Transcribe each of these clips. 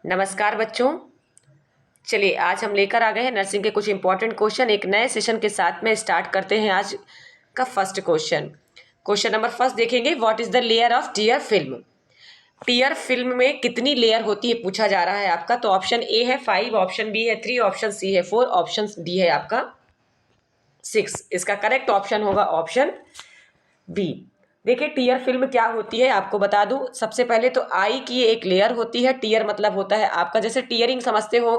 नमस्कार बच्चों। चलिए आज हम लेकर आ गए हैं नर्सिंग के कुछ इंपॉर्टेंट क्वेश्चन एक नए सेशन के साथ में। स्टार्ट करते हैं आज का first question. Question number first देखेंगे, what is the layer of tear film. Tear film में कितनी लेयर होती है पूछा जा रहा है आपका। तो ऑप्शन ए है 5, ऑप्शन बी है 3, ऑप्शन सी है 4, ऑप्शन डी है आपका 6। इसका करेक्ट ऑप्शन होगा ऑप्शन बी। देखिए टीयर फिल्म क्या होती है आपको बता दूं। सबसे पहले तो आई की एक लेयर होती है। टीयर मतलब होता है आपका, जैसे टीयरिंग समझते हो।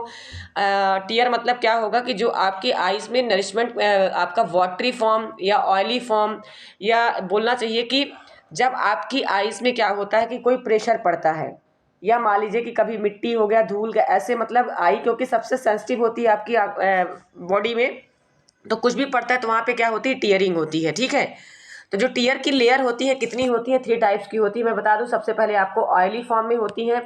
टीयर मतलब क्या होगा कि जो आपकी आईज में नरिशमेंट आपका वाटरी फॉर्म या ऑयली फॉर्म, या बोलना चाहिए कि जब आपकी आईज में क्या होता है कि कोई प्रेशर पड़ता है, या मान लीजिए कि कभी मिट्टी हो गया, धूल गया, ऐसे मतलब आई क्योंकि सबसे सेंसिटिव होती है आपकी बॉडी में, तो कुछ भी पड़ता है तो वहाँ पे क्या होती है, टीयरिंग होती है। ठीक है। तो जो टीयर की लेयर होती है कितनी होती है, 3 टाइप्स की होती है। मैं बता दूं, सबसे पहले आपको ऑयली फॉर्म में होती है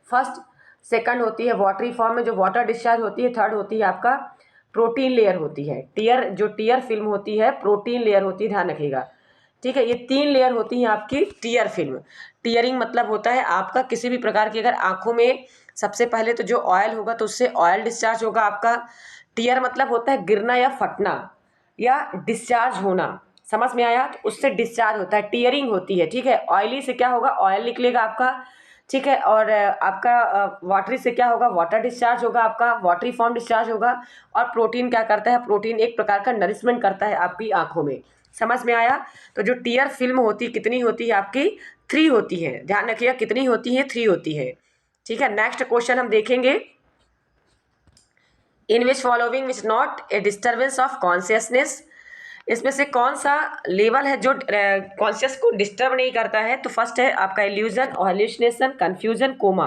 फर्स्ट, सेकंड होती है वाटरी फॉर्म में जो वाटर डिस्चार्ज होती है, थर्ड होती है आपका प्रोटीन लेयर होती है। जो टीयर फिल्म होती है प्रोटीन लेयर होती है, ध्यान रखिएगा। ठीक है, ये 3 लेयर होती है आपकी टीयर फिल्म। टीयरिंग मतलब होता है आपका किसी भी प्रकार की अगर आंखों में सबसे पहले तो जो ऑयल होगा तो उससे ऑयल डिस्चार्ज होगा आपका। टीयर मतलब होता है गिरना या फटना या डिस्चार्ज होना, समझ में आया। तो उससे डिस्चार्ज होता है, टीयरिंग होती है। ठीक है। ऑयली से क्या होगा, ऑयल निकलेगा आपका। ठीक है। और आपका वाटरी से क्या होगा, वाटर डिस्चार्ज होगा आपका, वाटरी फॉर्म डिस्चार्ज होगा। और प्रोटीन क्या करता है, प्रोटीन एक प्रकार का नरिशमेंट करता है आपकी आंखों में। समझ में आया। तो जो टीयर फिल्म होती कितनी होती है आपकी, 3 होती है। ध्यान रखिएगा कितनी होती है, 3 होती है। ठीक है। नेक्स्ट क्वेश्चन हम देखेंगे, in which following which not a disturbance of consciousness. इसमें से कौन सा लेवल है जो कॉन्शियस को डिस्टर्ब नहीं करता है। तो फर्स्ट है आपका इल्यूजन, हेलुसिनेशन, कंफ्यूजन, कोमा।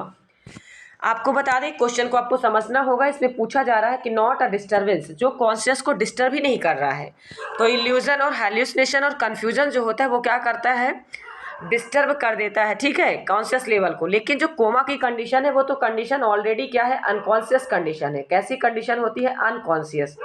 आपको बता दें, क्वेश्चन को आपको समझना होगा। इसमें पूछा जा रहा है कि नॉट अ डिस्टर्बेंस, जो कॉन्शियस को डिस्टर्ब ही नहीं कर रहा है। तो इल्यूजन और हेलुसिनेशन और कंफ्यूजन जो होता है वो क्या करता है, डिस्टर्ब कर देता है। ठीक है, कॉन्शियस लेवल को। लेकिन जो कोमा की कंडीशन है वो तो कंडीशन ऑलरेडी क्या है, अनकॉन्शियस कंडीशन है। कैसी कंडीशन होती है, अनकॉन्शियस,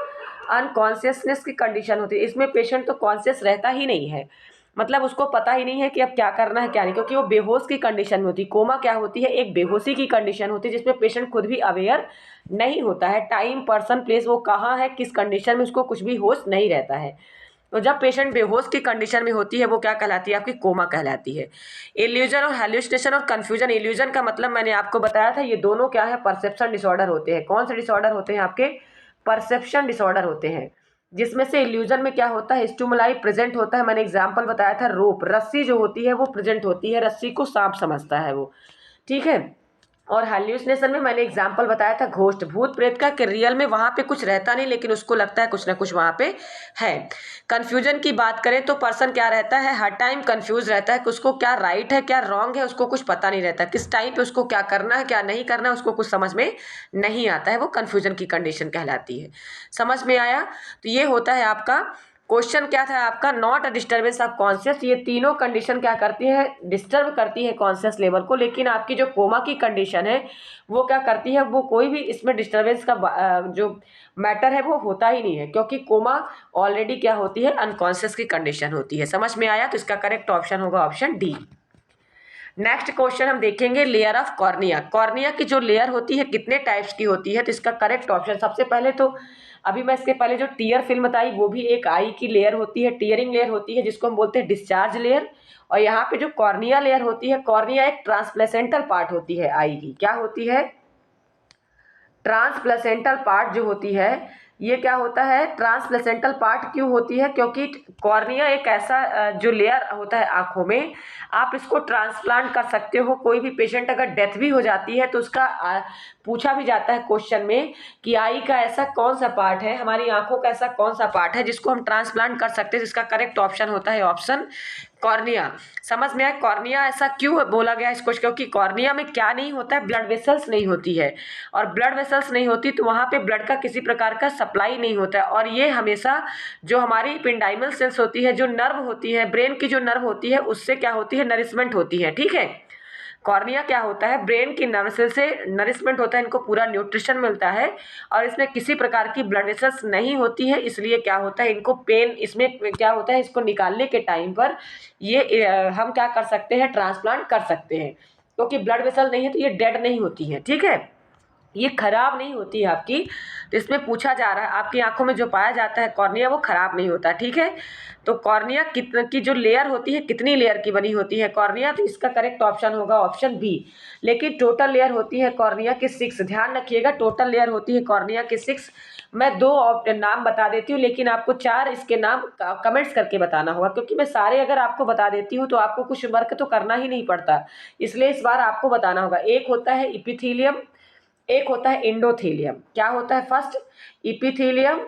अनकॉन्शियसनेस की कंडीशन होती है। इसमें पेशेंट तो कॉन्शियस रहता ही नहीं है, मतलब उसको पता ही नहीं है कि अब क्या करना है क्या नहीं, क्योंकि वो बेहोश की कंडीशन में होती है। कोमा क्या होती है, एक बेहोशी की कंडीशन होती है जिसमें पेशेंट खुद भी अवेयर नहीं होता है। टाइम, पर्सन, प्लेस, वो कहाँ है, किस कंडीशन में, उसको कुछ भी होश नहीं रहता है। तो जब पेशेंट बेहोश की कंडीशन में होती है वो क्या कहलाती है, आपकी कोमा कहलाती है। इल्यूजन और हेलुसिनेशन और कंफ्यूजन, इल्यूजन का मतलब मैंने आपको बताया था, ये दोनों क्या है, परसेप्शन डिसऑर्डर होते हैं। कौन से डिसऑर्डर होते हैं आपके, परसेप्शन डिसऑर्डर होते हैं। जिसमें से इल्यूजन में क्या होता है, स्टिमुलाई प्रेजेंट होता है। मैंने एग्जांपल बताया था, रोप, रस्सी जो होती है वो प्रेजेंट होती है, रस्सी को सांप समझता है वो। ठीक है। और हेल्यूसिनेशन में मैंने एग्जांपल बताया था घोस्ट, भूत प्रेत का, कि रियल में वहां पे कुछ रहता नहीं लेकिन उसको लगता है कुछ ना कुछ वहां पे है। कंफ्यूजन की बात करें तो पर्सन क्या रहता है, हर टाइम कंफ्यूज रहता है कि उसको क्या राइट है क्या रॉन्ग है, उसको कुछ पता नहीं रहता, किस टाइम पे उसको क्या करना है क्या नहीं करना है उसको कुछ समझ में नहीं आता है। वो कंफ्यूजन की कंडीशन कहलाती है। समझ में आया। तो ये होता है आपका क्वेश्चन, क्या था आपका, not a disturbance of conscious. ये तीनों कंडीशन क्या करती है, डिस्टर्ब करती है कॉन्शियस लेवल को। लेकिन आपकी जो कोमा की कंडीशन है वो क्या करती है, वो कोई भी इसमें डिस्टर्बेंस का जो मैटर है वो होता ही नहीं है, क्योंकि कोमा ऑलरेडी क्या होती है, अनकॉन्शियस की कंडीशन होती है। समझ में आया। तो इसका करेक्ट ऑप्शन होगा ऑप्शन डी। नेक्स्ट क्वेश्चन हम देखेंगे, लेयर ऑफ कॉर्निया। कॉर्निया की जो लेयर होती है कितने टाइप्स की होती है। तो इसका करेक्ट ऑप्शन, सबसे पहले तो अभी मैं इसके पहले जो टीयर फिल्म बताई वो भी एक आई की लेयर होती है, टीयरिंग लेयर होती है जिसको हम बोलते हैं डिस्चार्ज लेयर। और यहाँ पे जो कॉर्निया लेयर होती है, कॉर्निया एक ट्रांसप्लेसेंटल पार्ट होती है आई की। क्या होती है, ट्रांसप्लेसेंटल पार्ट जो होती है, ये क्या होता है, ट्रांसप्लेसेंटल पार्ट क्यों होती है, क्योंकि कॉर्निया एक ऐसा जो लेयर होता है आंखों में, आप इसको ट्रांसप्लांट कर सकते हो। कोई भी पेशेंट अगर डेथ भी हो जाती है तो उसका पूछा भी जाता है क्वेश्चन में कि आई का ऐसा कौन सा पार्ट है, हमारी आंखों का ऐसा कौन सा पार्ट है जिसको हम ट्रांसप्लांट कर सकते हैं। जिसका करेक्ट ऑप्शन होता है ऑप्शन कॉर्निया। समझ में आया। कॉर्निया ऐसा क्यों बोला गया इसको, क्योंकि कॉर्निया में क्या नहीं होता है, ब्लड वेसल्स नहीं होती है। और ब्लड वेसल्स नहीं होती तो वहाँ पे ब्लड का किसी प्रकार का सप्लाई नहीं होता है। और ये हमेशा जो हमारी पेंडाइमल सेल्स होती है, जो नर्व होती है, ब्रेन की जो नर्व होती है, उससे क्या होती है, नरिशमेंट होती है। ठीक है। कॉर्निया क्या होता है, ब्रेन की नर्व सेल से नरिशमेंट होता है, इनको पूरा न्यूट्रिशन मिलता है। और इसमें किसी प्रकार की ब्लड वेसल्स नहीं होती है, इसलिए क्या होता है, इनको पेन, इसमें क्या होता है, इसको निकालने के टाइम पर ये हम क्या कर सकते हैं, ट्रांसप्लांट कर सकते हैं। क्योंकि ब्लड वेसल नहीं है तो ये डेड नहीं होती है। ठीक है। ये खराब नहीं होती है आपकी। तो इसमें पूछा जा रहा है आपकी आंखों में जो पाया जाता है कॉर्निया वो खराब नहीं होता, ठीक है। तो कॉर्निया कितने की जो लेयर होती है, कितनी लेयर की बनी होती है कॉर्निया, तो इसका करेक्ट ऑप्शन होगा ऑप्शन बी। लेकिन टोटल लेयर होती है कॉर्निया की 6, ध्यान रखिएगा, टोटल लेयर होती है कॉर्निया की 6। मैं 2 नाम बता देती हूँ, लेकिन आपको 4 इसके नाम कमेंट्स करके बताना होगा, क्योंकि मैं सारे अगर आपको बता देती हूँ तो आपको कुछ वर्क तो करना ही नहीं पड़ता, इसलिए इस बार आपको बताना होगा। एक होता है इपिथीलियम, एक होता है एंडोथेलियम। क्या होता है? फर्स्ट इपिथेलियम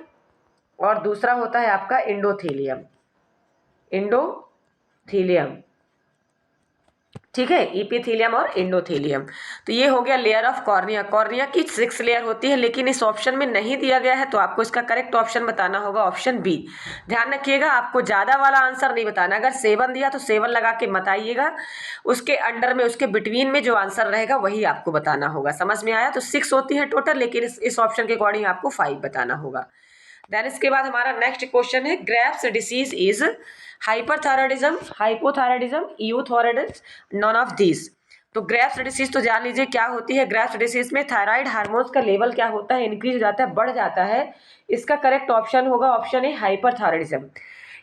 और दूसरा होता है आपका एंडोथेलियम। एंडोथेलियम, ठीक है, इपिथेलियम और एंडोथेलियम। तो ये हो गया लेयर ऑफ कॉर्निया। कॉर्निया की 6 लेयर होती है, लेकिन इस ऑप्शन में नहीं दिया गया है, तो आपको इसका करेक्ट ऑप्शन बताना होगा ऑप्शन बी। ध्यान रखिएगा, आपको ज़्यादा वाला आंसर नहीं बताना। अगर 7 दिया तो 7 लगा के मत आइएगा, उसके अंडर में, उसके बिटवीन में जो आंसर रहेगा वही आपको बताना होगा। समझ में आया? तो 6 होती है टोटल, लेकिन इस ऑप्शन के अकॉर्डिंग आपको 5 बताना होगा। देन इसके बाद हमारा नेक्स्ट क्वेश्चन है, Graves disease is hyperthyroidism, hypothyroidism, euthyroidism, none of these. तो ग्रेव्स डिसीज तो जान लीजिए क्या होती है। ग्रेव्स डिसीज में थायराइड हार्मोन्स का लेवल क्या होता है? इंक्रीज हो जाता है, बढ़ जाता है। इसका करेक्ट ऑप्शन होगा ऑप्शन ए, हाइपरथायराइडिज्म।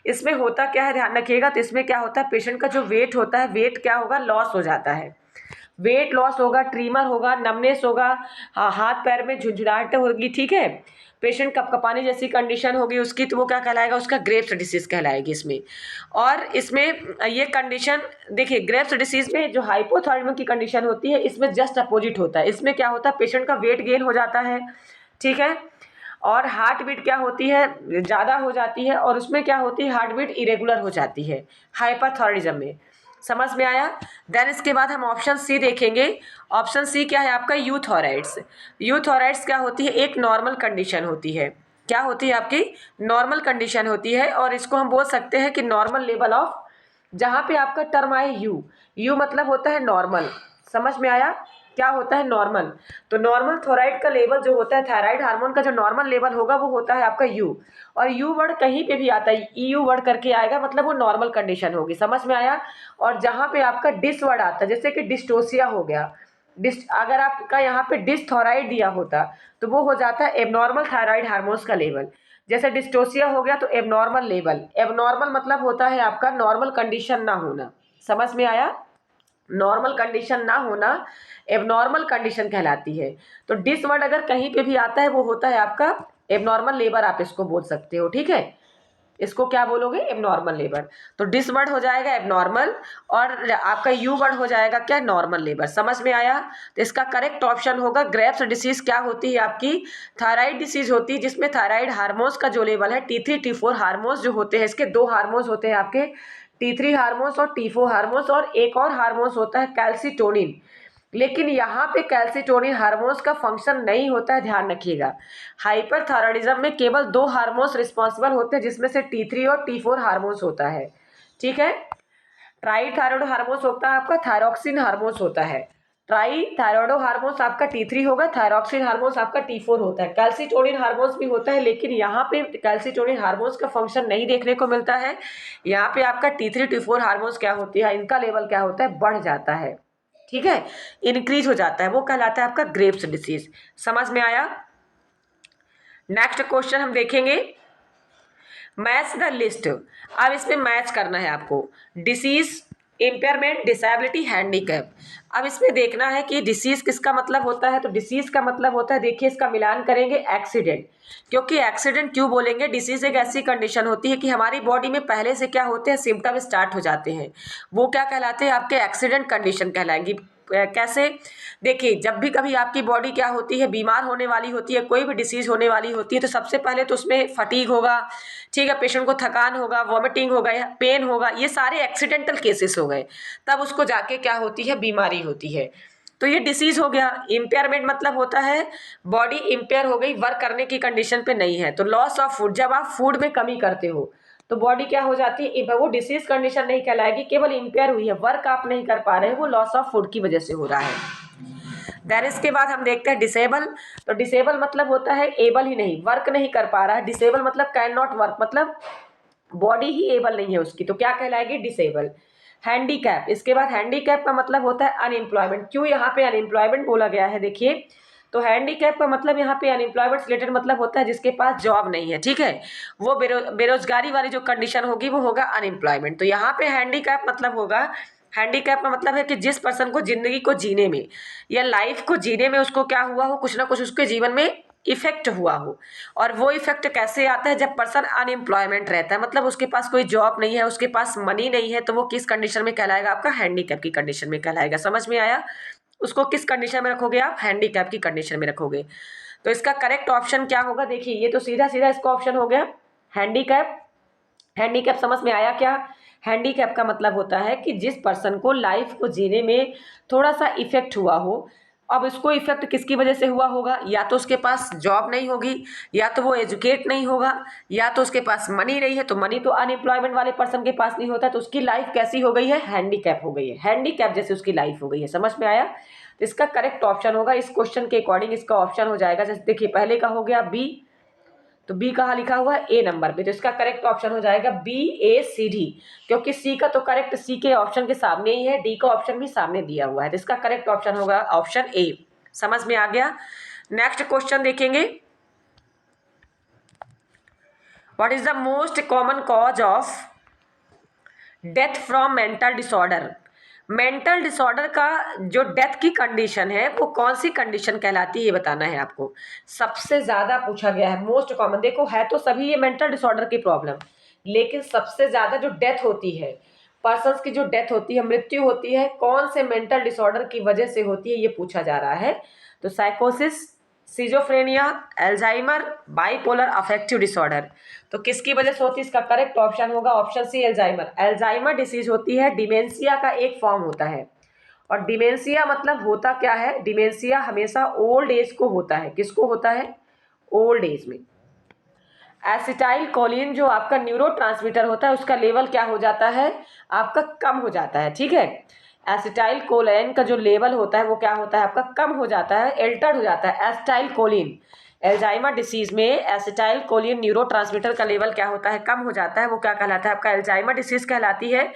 इसमें होता क्या है, ध्यान रखिएगा। तो इसमें क्या होता है, पेशेंट का जो वेट होता है, वेट क्या होगा, लॉस हो जाता है। वेट लॉस होगा, ट्रीमर होगा, नमनेस होगा, हाथ पैर में झुंझुनाहट होगी, ठीक है। पेशेंट कपकपाने जैसी कंडीशन होगी उसकी, तो वो क्या कहलाएगा, उसका ग्रेव्स डिसीज कहलाएगी इसमें। और इसमें ये कंडीशन देखिए, ग्रेव्स डिसीज में जो हाइपोथायराइडिज्म की कंडीशन होती है, इसमें जस्ट अपोजिट होता है। इसमें क्या होता है, पेशेंट का वेट गेन हो जाता है, ठीक है, और हार्ट बीट क्या होती है, ज़्यादा हो जाती है, और उसमें क्या होती है, हार्ट बीट इरेगुलर हो जाती है हाइपरथायराइडिज्म में। समझ में आया? देन इसके बाद हम ऑप्शन सी देखेंगे। ऑप्शन सी क्या है आपका, यूथोराइड्स। यूथोराइड्स क्या होती है, एक नॉर्मल कंडीशन होती है। क्या होती है आपकी, नॉर्मल कंडीशन होती है, और इसको हम बोल सकते हैं कि नॉर्मल लेवल ऑफ, जहाँ पे आपका टर्म आए यू, यू मतलब होता है नॉर्मल। समझ में आया? क्या होता है, नॉर्मल। तो नॉर्मल थोराइड का लेवल जो होता है, थायराइड हार्मोन का जो नॉर्मल लेवल होगा वो होता है आपका यू। और यू वर्ड कहीं पे भी आता है, ईयू वर्ड करके आएगा, मतलब वो नॉर्मल कंडीशन होगी। समझ में आया? और जहाँ पे आपका डिस वर्ड आता है, जैसे कि डिस्टोसिया हो गया, डिस, अगर आपका यहाँ पे डिसथोराइड दिया होता तो वो हो जाता है एबनॉर्मल थायराइड हार्मोन्स का लेवल। जैसे डिस्टोसिया हो गया तो एबनॉर्मल लेवल। एबनॉर्मल मतलब होता है आपका नॉर्मल कंडीशन ना होना। समझ में आया? नॉर्मल कंडीशन ना होना एबनॉर्मल कंडीशन कहलाती है। तो डिस वर्ड अगर कहीं पे भी आता है वो होता है आपका एबनॉर्मल लेबर, आप इसको बोल सकते हो, ठीक है। इसको क्या बोलोगे, एबनॉर्मल लेबर। तो डिस वर्ड हो जाएगा एबनॉर्मल, और आपका यू वर्ड हो जाएगा क्या, नॉर्मल लेबर। समझ में आया? तो इसका करेक्ट ऑप्शन होगा, ग्रेव्स डिसीज क्या होती है आपकी, थायराइड डिसीज होती है, जिसमें थायराइड हार्मोन्स का जो लेवल है, T3 T4 हार्मोन्स जो होते हैं, इसके 2 हार्मोन्स होते हैं आपके, T3 हार्मोन्स और T4 हार्मोन्स, और एक और हार्मोन्स होता है कैल्सिटोनिन। लेकिन यहाँ पे कैल्सिटोनिन हार्मोन्स का फंक्शन नहीं होता है, ध्यान रखिएगा। हाइपरथायराइडिज्म में केवल 2 हार्मोन्स रिस्पॉन्सिबल होते हैं, जिसमें से T3 और T4 हार्मोन्स होता है, ठीक है। ट्राई थायराइड हार्मोन्स होता है आपका, थायरॉक्सिन हार्मोन्स होता है। ट्राई थायराइड हार्मोन्स आपका T3 होगा, थायरॉक्सिन हार्मोन्स आपका T4 होता है। कैल्सिटोनिन हार्मोन्स भी होता है, लेकिन यहाँ पे कैल्सिटोनिन हार्मोन्स का फंक्शन नहीं देखने को मिलता है। यहाँ पे आपका T3 T4 हार्मोन्स क्या होती है, इनका लेवल क्या होता है, बढ़ जाता है, ठीक है, इंक्रीज हो जाता है, वो कहलाता है आपका ग्रेव्स डिसीज। समझ में आया? नेक्स्ट क्वेश्चन हम देखेंगे, मैच द लिस्ट। अब इसमें मैच करना है आपको, डिसीज, इम्पेयरमेंट, डिसेबिलिटी, हैंडीकैप। अब इसमें देखना है कि डिसीज किसका मतलब होता है। तो डिसीज का मतलब होता है, देखिए इसका मिलान करेंगे, एक्सीडेंट। क्योंकि एक्सीडेंट क्यों बोलेंगे, डिसीज एक ऐसी कंडीशन होती है कि हमारी बॉडी में पहले से क्या होते हैं, सिम्टम स्टार्ट हो जाते हैं, वो क्या कहलाते हैं आपके, एक्सीडेंट कंडीशन कहलाएंगी। कैसे, देखिए जब भी कभी आपकी बॉडी क्या होती है, बीमार होने वाली होती है, कोई भी डिसीज होने वाली होती है, तो सबसे पहले तो उसमें फटीग होगा, ठीक है, पेशेंट को थकान होगा, वॉमिटिंग होगा, पेन होगा, ये सारे एक्सीडेंटल केसेस हो गए। तब उसको जाके क्या होती है, बीमारी होती है। तो ये डिसीज हो गया। इम्पेयरमेंट मतलब होता है बॉडी इम्पेयर हो गई, वर्क करने की कंडीशन पे नहीं है। तो लॉस ऑफ फूड, जब आप फूड में कमी करते हो तो बॉडी क्या हो जाती है, वो डिसीज कंडीशन नहीं कहलाएगी, केवल इम्पेयर हुई है, वर्क आप नहीं कर पा रहे हैं, वो लॉस ऑफ फूड की वजह से हो रहा है। देन इसके बाद हम देखते हैं डिसेबल। तो डिसेबल मतलब होता है एबल ही नहीं, वर्क नहीं कर पा रहा है। डिसेबल मतलब कैन नॉट वर्क, मतलब बॉडी ही एबल नहीं है उसकी, तो क्या कहलाएगी, डिसेबल। हैंडीकैप, इसके बाद हैंडीकैप का मतलब होता है अनएम्प्लॉयमेंट। क्यों यहाँ पे अनएम्प्लॉयमेंट बोला गया है, देखिए। तो हैंडीकैप का मतलब यहाँ पे अनएम्प्लॉयमेंट से रिलेटेड मतलब होता है जिसके पास जॉब नहीं है, ठीक है, वो बेरोजगारी वाली जो कंडीशन होगी वो होगा अनएम्प्लॉयमेंट। तो यहाँ पे हैंडीकैप मतलब होगा, हैंडीकैप का मतलब है कि जिस पर्सन को जिंदगी को जीने में या लाइफ को जीने में उसको क्या हुआ हो, कुछ ना कुछ उसके जीवन में इफेक्ट हुआ हो। और वो इफेक्ट कैसे आता है, जब पर्सन अनएम्प्लॉयमेंट रहता है, मतलब उसके पास कोई जॉब नहीं है, उसके पास मनी नहीं है, तो वो किस कंडीशन में कहलाएगा, आपका हैंडीकैप की कंडीशन में कहलाएगा। समझ में आया? उसको किस कंडीशन में रखोगे आप, हैंडीकैप की कंडीशन में रखोगे। तो इसका करेक्ट ऑप्शन क्या होगा, देखिए ये तो सीधा सीधा इसका ऑप्शन हो गया हैंडीकैप। हैंडीकैप समझ में आया क्या? हैंडीकैप का मतलब होता है कि जिस पर्सन को लाइफ को जीने में थोड़ा सा इफेक्ट हुआ हो। अब इसको इफेक्ट किसकी वजह से हुआ होगा, या तो उसके पास जॉब नहीं होगी, या तो वो एजुकेट नहीं होगा, या तो उसके पास मनी नहीं है। तो मनी तो अनएम्प्लॉयमेंट वाले पर्सन के पास नहीं होता, तो उसकी लाइफ कैसी हो गई है, हैंडीकैप हो गई है, हैंडीकैप जैसे उसकी लाइफ हो गई है। समझ में आया? तो इसका करेक्ट ऑप्शन होगा, इस क्वेश्चन के अकॉर्डिंग इसका ऑप्शन हो जाएगा, जैसे देखिए पहले का हो गया बी, तो बी कहाँ लिखा हुआ है, ए नंबर पे, तो इसका करेक्ट ऑप्शन हो जाएगा बी ए सी डी, क्योंकि सी का तो करेक्ट सी के ऑप्शन के सामने ही है, डी का ऑप्शन भी सामने दिया हुआ है, तो इसका करेक्ट ऑप्शन होगा ऑप्शन ए। समझ में आ गया? नेक्स्ट क्वेश्चन देखेंगे, what is the most common cause of death from mental disorder. Mental disorder का जो डेथ की कंडीशन है वो कौन सी कंडीशन कहलाती है, ये बताना है आपको। सबसे ज्यादा पूछा गया है, मोस्ट कॉमन। देखो है तो सभी ये मेंटल डिसऑर्डर की प्रॉब्लम, लेकिन सबसे ज्यादा जो डेथ होती है, पर्सन्स की जो डेथ होती है, मृत्यु होती है, कौन से मेंटल डिसऑर्डर की वजह से होती है, ये पूछा जा रहा है। तो साइकोसिस, schizophrenia, Alzheimer, bipolar affective disorder, तो किसकी वजह से होती है, इसका करेक्ट ऑप्शन होगा option C Alzheimer. Alzheimer disease होती है, डिमेंशिया का एक फॉर्म होता है। और डिमेंशिया मतलब होता क्या है, डिमेंशिया हमेशा ओल्ड एज को होता है। किसको होता है, ओल्ड एज में। एसिटाइल कोलिन जो आपका न्यूरोट्रांसमीटर होता है, उसका लेवल क्या हो जाता है, आपका कम हो जाता है, ठीक है। एसिटाइल कोलिन का जो लेवल होता है वो क्या होता है, आपका कम हो जाता है, एल्टर्ड हो जाता है। एसिटाइल कोलिन, एल्जाइमर डिसीज में एसिटाइल कोलिन न्यूरोट्रांसमीटर का लेवल क्या होता है, कम हो जाता है, वो क्या कहलाता है, आपका एल्जाइमर डिसीज कहलाती है।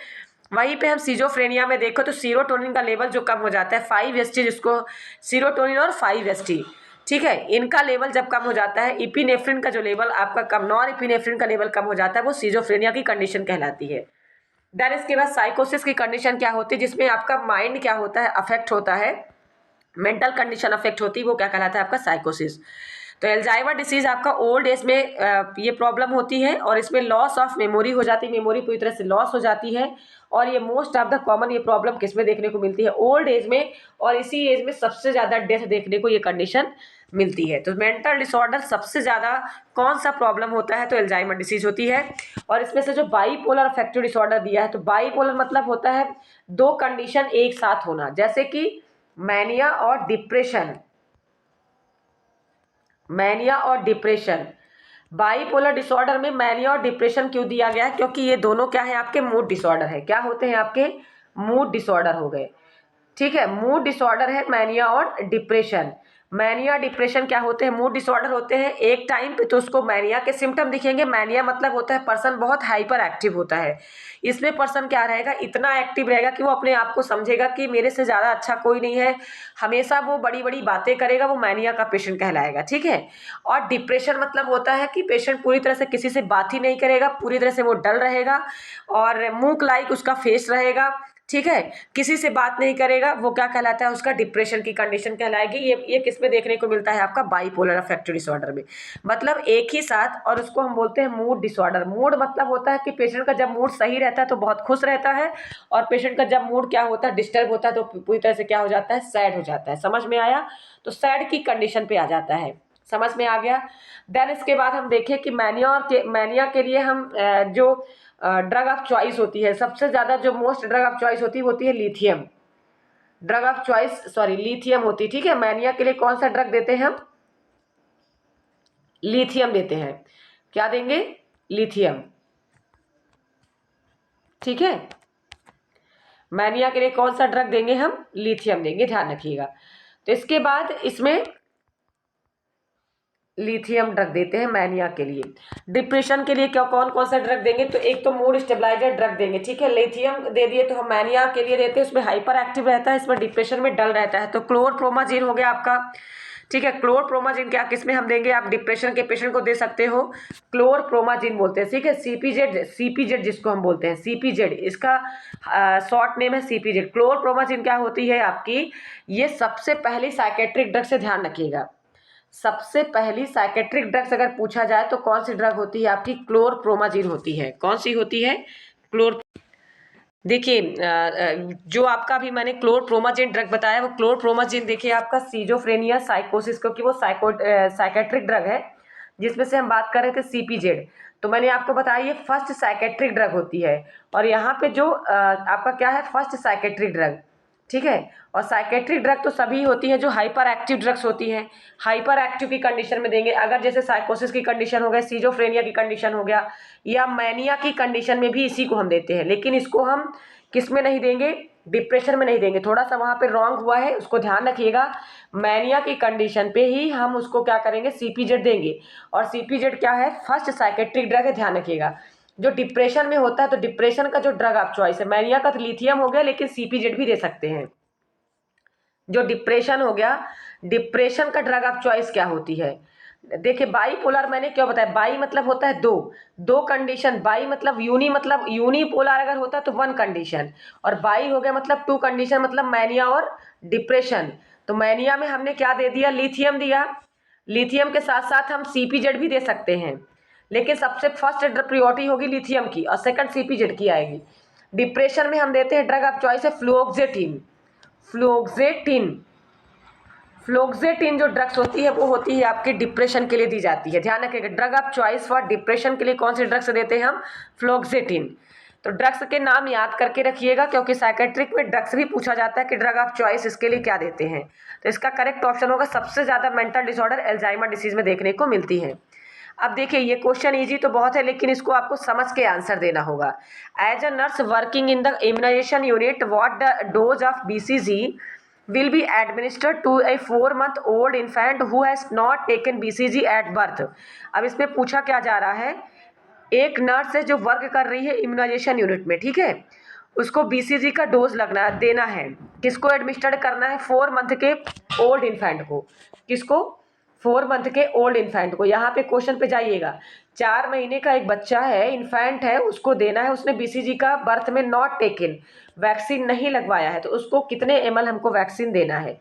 वहीं पे हम सीजोफ्रेनिया में देखो तो सीरोटोनिन का लेवल जो कम हो जाता है, 5-HT, जिसको सीरोटोनिन और 5-HT, ठीक है, इनका लेवल जब कम हो जाता है, इपिनेफ्रिन का जो लेवल आपका कम, नॉर इपिनेफ्रिन का लेवल कम हो जाता है, वो सीजोफ्रेनिया की कंडीशन कहलाती है। देन इसके बाद साइकोसिस की कंडीशन क्या होती है, जिसमें आपका माइंड क्या होता है, अफेक्ट होता है, मेंटल कंडीशन अफेक्ट होती है, वो क्या कहलाता है, आपका साइकोसिस। तो एल्जाइमर डिसीज आपका ओल्ड एज में ये प्रॉब्लम होती है, और इसमें लॉस ऑफ मेमोरी हो जाती है, मेमोरी पूरी तरह से लॉस हो जाती है। और ये मोस्ट ऑफ द कॉमन ये प्रॉब्लम किस में देखने को मिलती है, ओल्ड एज में, और इसी एज में सबसे ज़्यादा डेथ देखने को ये कंडीशन मिलती है। तो मेंटल डिसऑर्डर सबसे ज़्यादा कौन सा प्रॉब्लम होता है, तो एल्जाइमर डिसीज होती है। और इसमें से जो बाईपोलर अफेक्टिव डिसऑर्डर दिया है, तो बाईपोलर मतलब होता है दो कंडीशन एक साथ होना, जैसे कि मैनिया और डिप्रेशन, मैनिया और डिप्रेशन। बाईपोलर डिसऑर्डर में मैनिया और डिप्रेशन क्यों दिया गया है, क्योंकि ये दोनों क्या है, आपके मूड डिसऑर्डर है। क्या होते हैं, आपके मूड डिसऑर्डर हो गए, ठीक है, मूड डिसऑर्डर है मैनिया और डिप्रेशन। मैनिया डिप्रेशन क्या होते हैं, मूड डिसऑर्डर होते हैं। एक टाइम पे तो उसको मैनिया के सिम्टम दिखेंगे। मैनिया मतलब होता है पर्सन बहुत हाइपर एक्टिव होता है। इसमें पर्सन क्या रहेगा, इतना एक्टिव रहेगा कि वो अपने आप को समझेगा कि मेरे से ज़्यादा अच्छा कोई नहीं है, हमेशा वो बड़ी बड़ी बातें करेगा, वो मैनिया का पेशेंट कहलाएगा, ठीक है। और डिप्रेशन मतलब होता है कि पेशेंट पूरी तरह से किसी से बात ही नहीं करेगा, पूरी तरह से वो डल रहेगा, और मूक लाइक उसका फेस रहेगा, ठीक है, किसी से बात नहीं करेगा, वो क्या कहलाता है, उसका डिप्रेशन की कंडीशन कहलाएगी। ये किस में देखने को मिलता है, आपका बाईपोलर अफेक्टिव डिसऑर्डर में, मतलब एक ही साथ। और उसको हम बोलते हैं मूड डिसऑर्डर। मूड मतलब होता है कि पेशेंट का जब मूड सही रहता है तो बहुत खुश रहता है, और पेशेंट का जब मूड क्या होता है, डिस्टर्ब होता है, तो पूरी तरह से क्या हो जाता है, सैड हो जाता है। समझ में आया? तो सैड की कंडीशन पे आ जाता है। समझ में आ गया? देन इसके बाद हम देखें कि मैनिया के लिए हम जो ड्रग ऑफ चॉइस होती है, सबसे ज़्यादा जो मोस्ट ड्रग ऑफ चॉइस होती है lithium. Drug of choice sorry lithium होती है, ठीक है। मैनिया के लिए कौन सा ड्रग देते हैं हम, लिथियम देते हैं। क्या देंगे, लिथियम, ठीक है। मैनिया के लिए कौन सा ड्रग देंगे हम, लिथियम देंगे, ध्यान रखिएगा। तो इसके बाद इसमें लिथियम ड्रग देते हैं मैनिया के लिए। डिप्रेशन के लिए क्या कौन कौन सा ड्रग देंगे, तो एक तो मूड स्टेबलाइजर ड्रग देंगे, ठीक है। लिथियम दे दिए, तो हम मैनिया के लिए देते हैं, उसमें हाइपर एक्टिव रहता है, इसमें डिप्रेशन में डल रहता है, तो क्लोरप्रोमाजीन हो गया आपका, ठीक है। क्लोरप्रोमाजिन क्या किस में हम देंगे, आप डिप्रेशन के पेशेंट को दे सकते हो, क्लोरप्रोमाजिन बोलते हैं, ठीक है। सीपीजेड जिसको हम बोलते हैं, सीपीजेड इसका शॉर्ट नेम है सीपीजेड। क्लोरप्रोमाजिन क्या होती है आपकी, ये सबसे पहली साइकेट्रिक ड्रग से ध्यान रखिएगा, सबसे पहली साइकेट्रिक ड्रग्स अगर पूछा जाए तो कौन सी ड्रग होती है आपकी, क्लोरप्रोमाजिन होती है। कौन सी होती है, क्लोर देखिए जो आपका अभी मैंने क्लोरप्रोमाजिन ड्रग बताया, वो क्लोरप्रोमाजिन देखिए आपका सीजोफ्रेनिया साइकोसिस, क्योंकि वो साइकेट्रिक ड्रग है, जिसमें से हम बात कर रहे थे सीपीजेड। तो मैंने आपको बताया ये फर्स्ट साइकेट्रिक ड्रग होती है, और यहाँ पे जो आपका क्या है, फर्स्ट साइकेट्रिक ड्रग, ठीक है। और साइकेट्रिक ड्रग तो सभी होती हैं जो हाइपर एक्टिव ड्रग्स होती हैं, हाइपर एक्टिव की कंडीशन में देंगे। अगर जैसे साइकोसिस की कंडीशन हो गया, सीजोफ्रेनिया की कंडीशन हो गया, या मैनिया की कंडीशन में भी इसी को हम देते हैं, लेकिन इसको हम किस में नहीं देंगे, डिप्रेशन में नहीं देंगे। थोड़ा सा वहाँ पे रॉन्ग हुआ है, उसको ध्यान रखिएगा। मैनिया की कंडीशन पे ही हम उसको क्या करेंगे, सीपीजेड देंगे। और सीपीजेड क्या है, फर्स्ट साइकेट्रिक ड्रग है, ध्यान रखिएगा। जो डिप्रेशन में होता है, तो डिप्रेशन का जो ड्रग आप चॉइस है, मैनिया का तो लिथियम हो गया, लेकिन सीपीजेड भी दे सकते हैं। जो डिप्रेशन हो गया, डिप्रेशन का ड्रग आप चॉइस क्या होती है, देखिए बाईपोलर मैंने क्यों बताया, बाई मतलब होता है दो, दो कंडीशन, बाई मतलब यूनिपोलर अगर होता तो वन कंडीशन, और बाई हो गया मतलब टू कंडीशन, मतलब मैनिया और डिप्रेशन। तो मैनिया में हमने क्या दे दिया, लिथियम दिया, लिथियम के साथ साथ हम सीपीजेड भी दे सकते हैं, लेकिन सबसे फर्स्ट प्रायोरिटी होगी लिथियम की और सेकंड सीपीजेड की आएगी। डिप्रेशन में हम देते हैं ड्रग ऑफ चॉइस है फ्लुओक्सेटिन, फ्लुओक्सेटिन, फ्लोक्सेटिन जो ड्रग्स होती है वो होती है आपके डिप्रेशन के लिए दी जाती है। ध्यान रखिएगा, drug of choice for depression के लिए कौन सी ड्रग्स देते हैं हम, फ्लोक्सेटिन। तो ड्रग्स के नाम याद करके रखिएगा, क्योंकि साइकेट्रिक में ड्रग्स भी पूछा जाता है कि ड्रग ऑफ चॉइस इसके लिए क्या देते हैं। तो इसका करेक्ट ऑप्शन होगा, सबसे ज़्यादा मेंटल डिसऑर्डर अल्जाइमर डिसीज में देखने को मिलती है। अब देखिए ये क्वेश्चन इजी तो बहुत है, लेकिन इसको आपको समझ के आंसर देना होगा। As a nurse working in the immunization unit, what the dose of BCG will be administered to a 4-month-old infant who has not taken BCG at birth। अब इसमें पूछा क्या जा रहा है, एक नर्स है जो वर्क कर रही है इम्यूनाइजेशन यूनिट में, ठीक है, उसको बीसीजी का डोज लगना देना है, किसको एडमिनिस्टर्ड करना है, 4 मंथ के ओल्ड इन्फेंट को, किसको, 4 मंथ के ओल्ड इन्फेंट को। यहाँ पे क्वेश्चन पे जाइएगा, 4 महीने का एक बच्चा है, इन्फेंट है, उसको देना है, उसने बीसीजी का बर्थ में नॉट टेकन, वैक्सीन नहीं लगवाया है, तो उसको कितने ml हमको वैक्सीन देना है।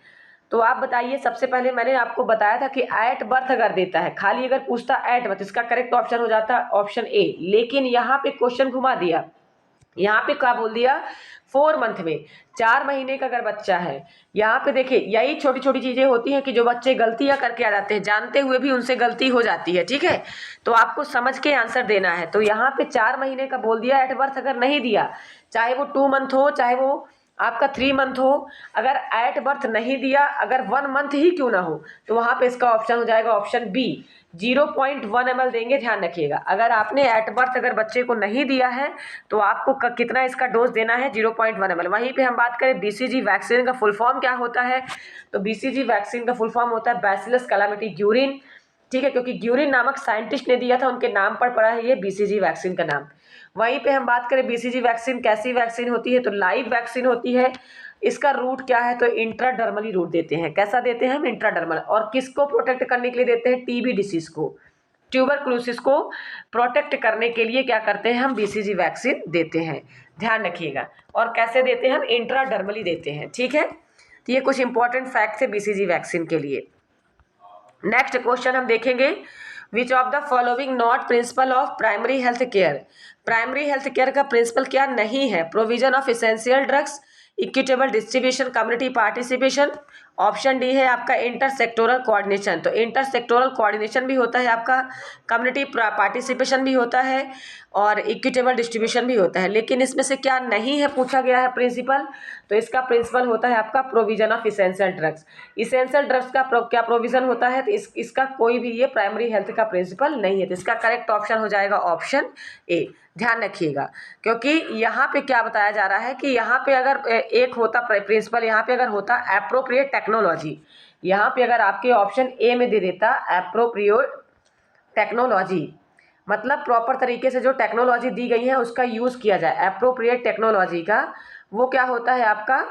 तो आप बताइए, सबसे पहले मैंने आपको बताया था कि एट बर्थ अगर देता है, खाली अगर पूछता एट बर्थ, इसका करेक्ट ऑप्शन हो जाता ऑप्शन ए, लेकिन यहाँ पे क्वेश्चन घुमा दिया, यहाँ पे क्या बोल दिया, 4 मंथ में, 4 महीने का अगर बच्चा है। यहाँ पे देखिए यही छोटी छोटी चीजें होती हैं कि जो बच्चे गलतियां करके आ जाते हैं, जानते हुए भी उनसे गलती हो जाती है, ठीक है। तो आपको समझ के आंसर देना है। तो यहाँ पे 4 महीने का बोल दिया, एट बर्थ अगर नहीं दिया, चाहे वो 2 मंथ हो, चाहे वो आपका 3 मंथ हो, अगर एट बर्थ नहीं दिया, अगर 1 मंथ ही क्यों ना हो, तो वहाँ पे इसका ऑप्शन हो जाएगा ऑप्शन बी, 0.1 ml देंगे। ध्यान रखिएगा, अगर आपने एट बर्थ अगर बच्चे को नहीं दिया है तो आपको कितना इसका डोज देना है, 0.1 ml। वहीं पे हम बात करें बीसीजी वैक्सीन का फुल फॉर्म क्या होता है, तो बीसीजी वैक्सीन का फुल फॉर्म होता है बैसिलस कैलामिटी ग्यूरिन, ठीक है, क्योंकि ग्यूरिन नामक साइंटिस्ट ने दिया था, उनके नाम पर पड़ा है ये बीसीजी वैक्सीन का नाम। वहीं पे हम बात करें बीसीजी वैक्सीन कैसी वैक्सीन होती है, तो लाइव वैक्सीन होती है। इसका रूट क्या है, तो इंट्राडर्मली रूट देते हैं। कैसा देते हैं हम, इंट्राडर्मल। और किसको प्रोटेक्ट करने के लिए देते हैं, टीबी डिसीज को, ट्यूबरक्लोसिस को प्रोटेक्ट करने के लिए क्या करते हैं हम, बीसीजी वैक्सीन देते हैं। ध्यान रखिएगा, और कैसे देते हैं हम, इंट्राडर्मली देते हैं, ठीक है। तो ये कुछ इंपॉर्टेंट फैक्ट्स है बीसीजी वैक्सीन के लिए। नेक्स्ट क्वेश्चन हम देखेंगे, which of the following not principle of primary health care. Primary health care का प्रिंसिपल क्या नहीं है, provision of essential drugs, equitable distribution, community participation. Option D है आपका इंटर सेक्टोरल कोऑर्डिनेशन। तो इंटर सेक्टोरल कोऑर्डिनेशन भी होता है आपका, कम्युनिटी पार्टिसिपेशन भी होता है, और इक्विटेबल डिस्ट्रीब्यूशन भी होता है। लेकिन इसमें से क्या नहीं है पूछा गया है प्रिंसिपल, तो इसका प्रिंसिपल होता है आपका provision of essential drugs. Essential drugs का क्या प्रोविजन होता है, तो इसका कोई भी ये प्राइमरी हेल्थ का प्रिंसिपल नहीं है। तो इसका करेक्ट ऑप्शन हो जाएगा ऑप्शन ए। ध्यान रखिएगा, क्योंकि यहाँ पे क्या बताया जा रहा है कि यहाँ पे अगर एक होता प्रिंसिपल, यहाँ पे अगर होता एप्रोप्रिएट टेक्नोलॉजी, यहाँ पे अगर आपके ऑप्शन ए में दे देता एप्रोप्रिएट टेक्नोलॉजी, मतलब प्रॉपर तरीके से जो टेक्नोलॉजी दी गई है उसका यूज़ किया जाए, एप्रोप्रिएट टेक्नोलॉजी का वो क्या होता है आपका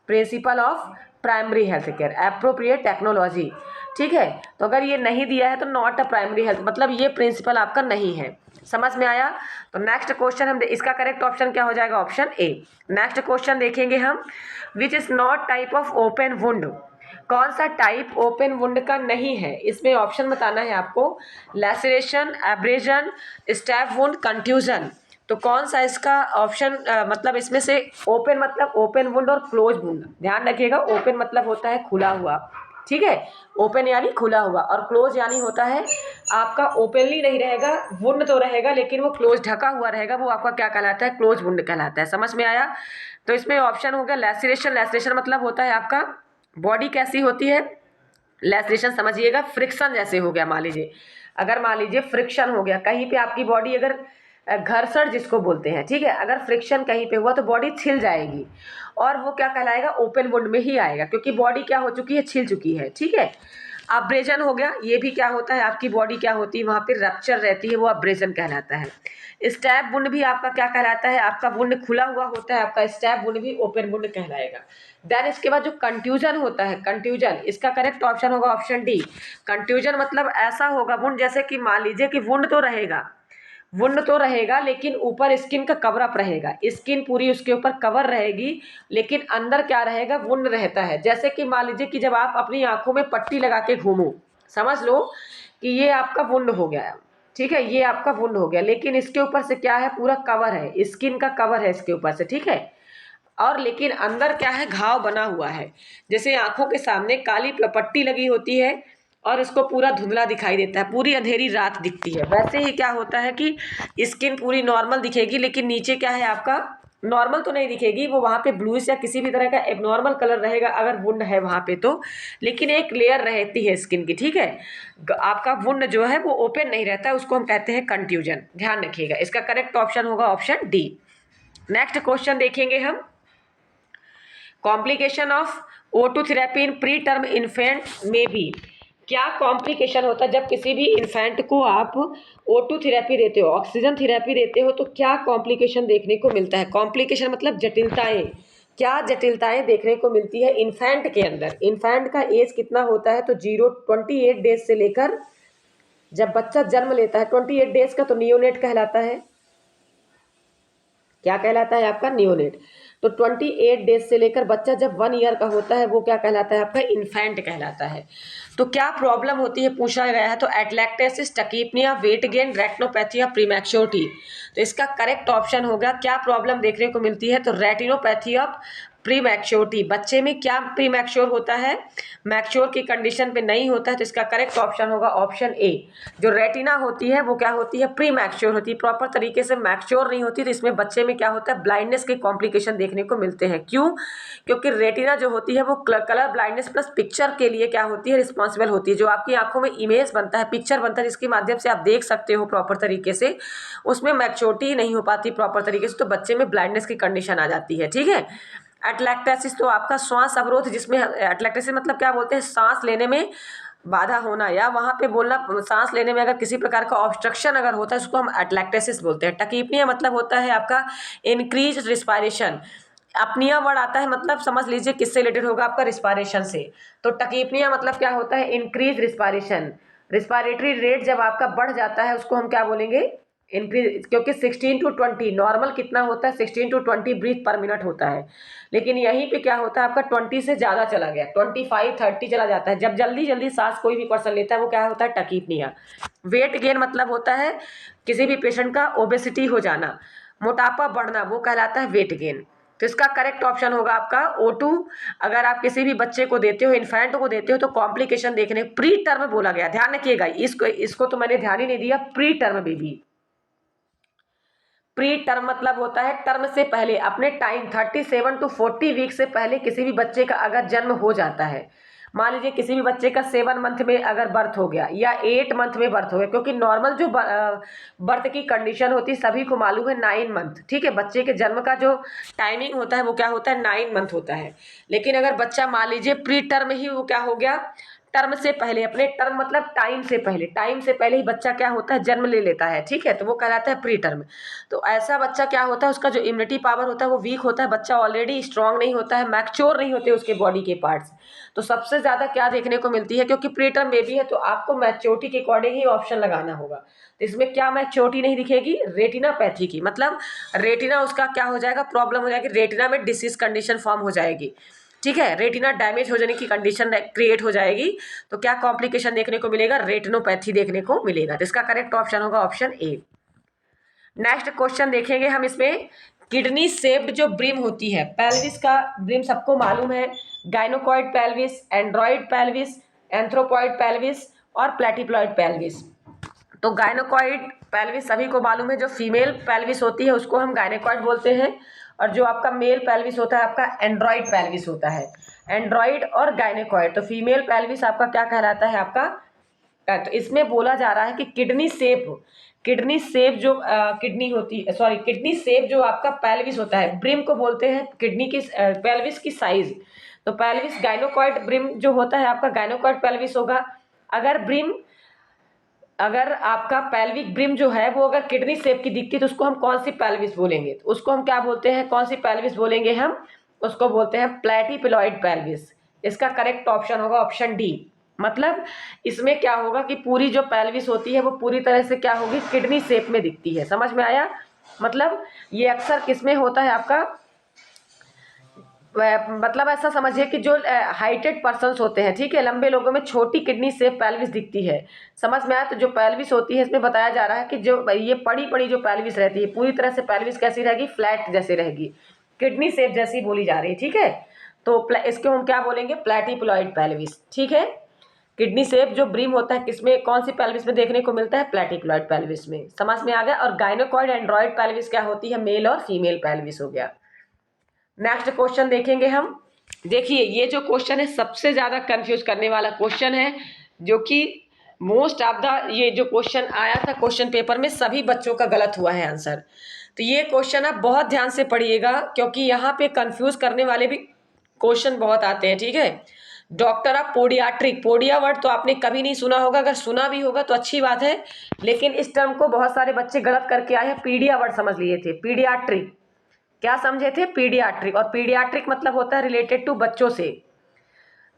principle of primary health care, appropriate technology, ठीक है। तो अगर ये नहीं दिया है तो नॉट अ प्राइमरी हेल्थ, मतलब ये प्रिंसिपल आपका नहीं है। समझ में आया। तो नेक्स्ट क्वेश्चन हम इसका करेक्ट ऑप्शन क्या हो जाएगा, ऑप्शन ए। नेक्स्ट क्वेश्चन देखेंगे हम, which is not type of open wound, कौन सा टाइप ओपन वुंड का नहीं है। इसमें ऑप्शन बताना है आपको, laceration, abrasion, stab wound, contusion. तो कौन सा इसका ऑप्शन मतलब इसमें से ओपन मतलब ओपन वुंड और क्लोज वुंड, ध्यान रखिएगा। ओपन मतलब होता है खुला हुआ, ठीक है, ओपन यानी खुला हुआ, और क्लोज यानी होता है आपका ओपनली नहीं रहेगा, वुंड तो रहेगा लेकिन वो क्लोज ढका हुआ रहेगा, वो आपका क्या कहलाता है, क्लोज वुंड कहलाता है। समझ में आया। तो इसमें ऑप्शन हो गया लैसरेशन। लैसरेशन मतलब होता है आपका बॉडी कैसी होती है, लैसरेशन समझिएगा, फ्रिक्शन जैसे हो गया। मान लीजिए अगर मान लीजिए फ्रिक्शन हो गया कहीं पे, आपकी बॉडी अगर घर्षण जिसको बोलते हैं, ठीक है, अगर फ्रिक्शन कहीं पे हुआ तो बॉडी छिल जाएगी, और वो क्या कहलाएगा, ओपन वुंड में ही आएगा, क्योंकि बॉडी क्या हो चुकी है, छिल चुकी है, ठीक है। अब्रेजन हो गया, ये भी क्या होता है, आपकी बॉडी क्या होती है, वहाँ पे रप्चर रहती है, वो अब्रेजन कहलाता है। स्टैब वुंड भी आपका क्या कहलाता है, आपका वुंड खुला हुआ होता है, आपका स्टैब वुंड भी ओपन वुंड कहलाएगा। देन इसके बाद जो कंट्यूजन होता है, कंट्यूजन, इसका करेक्ट ऑप्शन होगा ऑप्शन डी। कंट्यूजन मतलब ऐसा होगा वुंड, जैसे कि मान लीजिए कि वुंड तो रहेगा, वुंड तो रहेगा लेकिन ऊपर स्किन का कवर अप रहेगा, स्किन पूरी उसके ऊपर कवर रहेगी, लेकिन अंदर क्या रहेगा, वुंड रहता है। जैसे कि मान लीजिए कि जब आप अपनी आंखों में पट्टी लगा के घूमो, समझ लो कि ये आपका वुंड हो गया, ठीक है, ये आपका वुंड हो गया, लेकिन इसके ऊपर से क्या है, पूरा कवर है, स्किन का कवर है इसके ऊपर से, ठीक है, और लेकिन अंदर क्या है, घाव बना हुआ है। जैसे आंखों के सामने काली पट्टी लगी होती है और इसको पूरा धुंधला दिखाई देता है, पूरी अंधेरी रात दिखती है, वैसे ही क्या होता है कि स्किन पूरी नॉर्मल दिखेगी, लेकिन नीचे क्या है आपका, नॉर्मल तो नहीं दिखेगी, वो वहाँ पे ब्लूइश या किसी भी तरह का एबनॉर्मल कलर रहेगा अगर वुंड है वहाँ पे तो, लेकिन एक लेयर रहती है स्किन की, ठीक है। आपका वुंड जो है वो ओपन नहीं रहता है, उसको हम कहते हैं कंट्यूजन, ध्यान रखिएगा। इसका करेक्ट ऑप्शन होगा ऑप्शन डी। नेक्स्ट क्वेश्चन देखेंगे हम, complication of O2 therapy in pre term infant में बी, क्या कॉम्प्लिकेशन होता है जब किसी भी इन्फेंट को आप O2 थेरेपी देते हो, ऑक्सीजन थेरेपी देते हो, तो क्या कॉम्प्लिकेशन देखने को मिलता है। कॉम्प्लिकेशन मतलब जटिलताएं, क्या जटिलताएं देखने को मिलती है इन्फेंट के अंदर। इन्फेंट का एज कितना होता है, तो 28 डेज से लेकर, जब बच्चा जन्म लेता है 28 डेज का तो नियोनेट कहलाता है, क्या कहलाता है आपका, नियोनेट। तो 28 डेज से लेकर बच्चा जब 1 ईयर का होता है वो क्या कहलाता है आपका, इन्फेंट कहलाता है। तो क्या प्रॉब्लम होती है पूछा गया है, तो एटलैक्टेसिस, टकीपनिया, वेट गेन, रेटिनोपैथी या प्रीमैच्योरिटी। तो इसका करेक्ट ऑप्शन होगा, क्या प्रॉब्लम देखने को मिलती है, तो रेटिनोपैथी ऑफ प्रीमैच्योरिटी। बच्चे में क्या प्रीमैच्योर होता है, मैच्योर की कंडीशन पे नहीं होता है, तो इसका करेक्ट ऑप्शन होगा ऑप्शन ए। जो रेटिना होती है वो क्या होती है, प्रीमैच्योर होती है, प्रॉपर तरीके से मैच्योर नहीं होती, तो इसमें बच्चे में क्या होता है, ब्लाइंडनेस के कॉम्प्लिकेशन देखने को मिलते हैं। क्यों, क्योंकि रेटिना जो होती है वो कलर ब्लाइंडनेस प्लस पिक्चर के लिए क्या होती है, रिस्पॉन्सिबल होती है। जो आपकी आंखों में इमेज बनता है, पिक्चर बनता है, जिसके माध्यम से आप देख सकते हो प्रॉपर तरीके से, उसमें मैच्योरिटी नहीं हो पाती प्रॉपर तरीके से, तो बच्चे में ब्लाइंडनेस की कंडीशन आ जाती है, ठीक है। एटलैक्टेसिस तो आपका श्वास अवरोध, जिसमें एटलैक्टेसिस मतलब क्या बोलते हैं, सांस लेने में बाधा होना, या वहाँ पे बोलना, सांस लेने में अगर किसी प्रकार का ऑब्स्ट्रक्शन अगर होता है उसको हम एटलैक्टेसिस बोलते हैं। टकीपनिया मतलब होता है आपका इंक्रीज रिस्पायरेशन। अपनिया वर्ड आता है, मतलब समझ लीजिए किससे रिलेटेड होगा, आपका रिस्पायरेशन से। तो टकीपनिया मतलब क्या होता है, इंक्रीज रिस्पायरेशन, रिस्पायरेटरी रेट जब आपका बढ़ जाता है उसको हम क्या बोलेंगे, इंक्रीज। क्योंकि 16 to 20 नॉर्मल कितना होता है, 16 to 20 ब्रीथ पर मिनट होता है, लेकिन यहीं पे क्या होता है आपका 20 से ज़्यादा चला गया, 25 30 चला जाता है। जब जल्दी जल्दी सांस कोई भी पर्सन लेता है वो क्या होता है, टकीपनिया। वेट गेन मतलब होता है किसी भी पेशेंट का ओबेसिटी हो जाना, मोटापा बढ़ना, वो कहलाता है वेट गेन। तो इसका करेक्ट ऑप्शन होगा आपका O2। अगर आप किसी भी बच्चे को देते हो, इन्फेंट को देते हो, तो कॉम्प्लिकेशन देखने, प्री टर्म बोला गया, ध्यान रखिएगा, इसको तो मैंने ध्यान ही नहीं दिया, pre term baby. Pre term मतलब होता है टर्म से पहले, अपने टाइम 37 to 40 वीक से पहले किसी भी बच्चे का अगर जन्म हो जाता है। मान लीजिए किसी भी बच्चे का 7 मंथ में अगर बर्थ हो गया या 8 मंथ में बर्थ हो गया, क्योंकि नॉर्मल जो बर्थ की कंडीशन होती है सभी को मालूम है 9 मंथ, ठीक है। बच्चे के जन्म का जो टाइमिंग होता है वो क्या होता है, 9 मंथ होता है। लेकिन अगर बच्चा मान लीजिए प्री टर्म ही वो क्या हो गया, टर्म से पहले, अपने टर्म मतलब टाइम से पहले ही बच्चा क्या होता है, जन्म ले लेता है, ठीक है, तो वो कहलाता है प्री टर्म। तो ऐसा बच्चा क्या होता है, उसका जो इम्यूनिटी पावर होता है वो वीक होता है, बच्चा ऑलरेडी स्ट्रांग नहीं होता है, मैच्योर नहीं होते उसके बॉडी के पार्ट्स। तो सबसे ज़्यादा क्या देखने को मिलती है, क्योंकि प्री टर्म बेबी है तो आपको मैच्योरिटी के अकॉर्डिंग ही ऑप्शन लगाना होगा। तो इसमें क्या मैच्योरिटी नहीं दिखेगी, रेटिनापैथी की, मतलब रेटिना उसका क्या हो जाएगा, प्रॉब्लम हो जाएगी, रेटिना में डिसीज कंडीशन फॉर्म हो जाएगी, ठीक है, रेटिना डैमेज हो जाने की कंडीशन क्रिएट हो जाएगी। तो क्या कॉम्प्लिकेशन देखने को मिलेगा, रेटिनोपैथी देखने को मिलेगा। तो इसका करेक्ट ऑप्शन होगा ऑप्शन ए। नेक्स्ट क्वेश्चन देखेंगे हम इसमें, किडनी शेप्ड जो ब्रिम होती है, पेल्विस का ब्रिम सबको मालूम है, gynaecoid pelvis, android pelvis, anthropoid pelvis और प्लेटिप्लॉइड पेल्विस। तो गायनोकॉइड पेल्विस सभी को मालूम है, जो फीमेल पेल्विस होती है उसको हम गायनोकॉइड बोलते हैं, और जो आपका मेल पेल्विस होता है आपका एंड्रॉइड पेल्विस होता है। एंड्रॉइड और गायनोकॉइड, तो फीमेल पेल्विस आपका क्या कहलाता है आपका, तो इसमें बोला जा रहा है कि किडनी शेप जो किडनी होती है, सॉरी, किडनी शेप जो आपका पेल्विस होता है, ब्रिम को बोलते हैं किडनी की पेल्विस की साइज। तो पेल्विस गायनोकॉइड ब्रिम जो होता है आपका गायनोकॉइड पेल्विस होगा। अगर आपका पेल्विक ब्रिम जो है वो अगर किडनी शेप की दिखती है तो उसको हम कौन सी पेल्विस बोलेंगे, तो उसको हम क्या बोलते हैं, कौन सी पेल्विस बोलेंगे हम, उसको बोलते हैं प्लेटिपिलॉइड पेल्विस। इसका करेक्ट ऑप्शन होगा ऑप्शन डी। मतलब इसमें क्या होगा कि पूरी जो पेल्विस होती है वो पूरी तरह से क्या होगी, किडनी शेप में दिखती है, समझ में आया। मतलब ये अक्सर किसमें होता है आपका, मतलब ऐसा समझिए कि जो हाइटेड पर्सन्स होते हैं, ठीक है, लंबे लोगों में छोटी किडनी से पेल्विस दिखती है, समझ में आया। तो जो पेल्विस होती है इसमें बताया जा रहा है कि जो ये पड़ी पड़ी जो पेल्विस रहती है पूरी तरह से पेल्विस कैसी रहेगी, फ्लैट जैसे रहेगी, किडनी शेप जैसी बोली जा रही है, ठीक है। तो इसको हम क्या बोलेंगे, प्लेटिपुलॉइड पेल्विस, ठीक है। किडनी शेप जो ब्रीम होता है किसमें, कौन सी पेल्विस में देखने को मिलता है, प्लेटिपुलॉइड पेल्विस में, समझ में आ गया। और गायनोकॉइड एंड्रॉइड पेल्विस क्या होती है, मेल और फीमेल पेल्विस हो गया। नेक्स्ट क्वेश्चन देखेंगे हम। देखिए ये जो क्वेश्चन है सबसे ज़्यादा कंफ्यूज करने वाला क्वेश्चन है, जो कि मोस्ट ऑफ द, ये जो क्वेश्चन आया था क्वेश्चन पेपर में सभी बच्चों का गलत हुआ है आंसर। तो ये क्वेश्चन आप बहुत ध्यान से पढ़िएगा, क्योंकि यहाँ पे कंफ्यूज करने वाले भी क्वेश्चन बहुत आते हैं, ठीक है। Doctor of podiatric, podia word तो आपने कभी नहीं सुना होगा, अगर सुना भी होगा तो अच्छी बात है, लेकिन इस टर्म को बहुत सारे बच्चे गलत करके आए हैं, पीडिया वर्ड समझ लिए थे, पीडियाट्रिक क्या समझे थे, पीडियाट्रिक। और पीडियाट्रिक मतलब होता है रिलेटेड टू बच्चों से,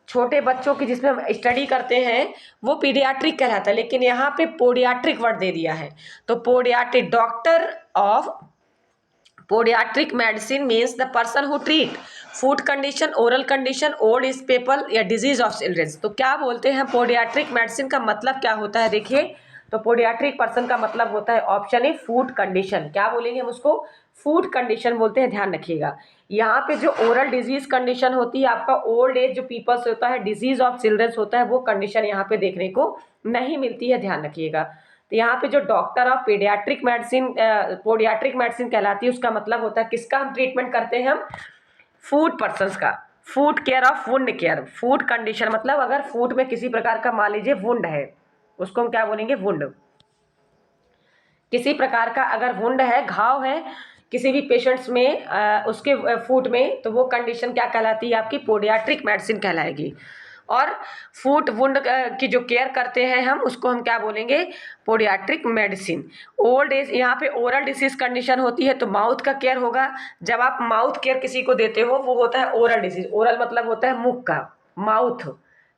छोटे बच्चों की जिसमें हम स्टडी करते हैं वो पीडियाट्रिक कहलाता है, लेकिन यहाँ पे पोडियाट्रिक वर्ड दे दिया है। तो podiatric, doctor of podiatric medicine means the person who treat food condition, oral condition, old age people या डिजीज ऑफ चिल्ड्रंस। तो क्या बोलते हैं पोडियाट्रिक मेडिसिन का मतलब क्या होता है, देखिए। तो पोडियाट्रिक पर्सन का मतलब होता है ऑप्शन ए फूड कंडीशन, क्या बोलेंगे हम उसको, फूड कंडीशन बोलते हैं, ध्यान रखिएगा। यहाँ पे जो ओरल डिजीज कंडीशन होती है आपका, ओल्ड एज जो पीपल्स होता है, डिजीज ऑफ चिल्ड्रंस होता है, वो कंडीशन यहाँ पे देखने को नहीं मिलती है, ध्यान रखिएगा। तो यहाँ पे जो doctor of paediatric medicine, podiatric medicine कहलाती है, उसका मतलब होता है किसका हम ट्रीटमेंट करते हैं हम, फूड पर्सन्स का, food care of wound care, food condition मतलब अगर फूड में किसी प्रकार का मान लीजिए वुंड है, उसको हम क्या बोलेंगे, वुंड। किसी प्रकार का अगर वुंड है, घाव है किसी भी पेशेंट्स में उसके फूड में, तो वो कंडीशन क्या कहलाती है आपकी, पोडियाट्रिक मेडिसिन कहलाएगी। और फूट वुंड की जो केयर करते हैं हम, उसको हम क्या बोलेंगे, पोडियाट्रिक मेडिसिन। ओल्ड एज, यहाँ पे ओरल डिसीज कंडीशन होती है तो माउथ का केयर होगा, जब आप माउथ केयर किसी को देते हो वो होता है ओरल डिसीज, ओरल मतलब होता है मुख का, माउथ,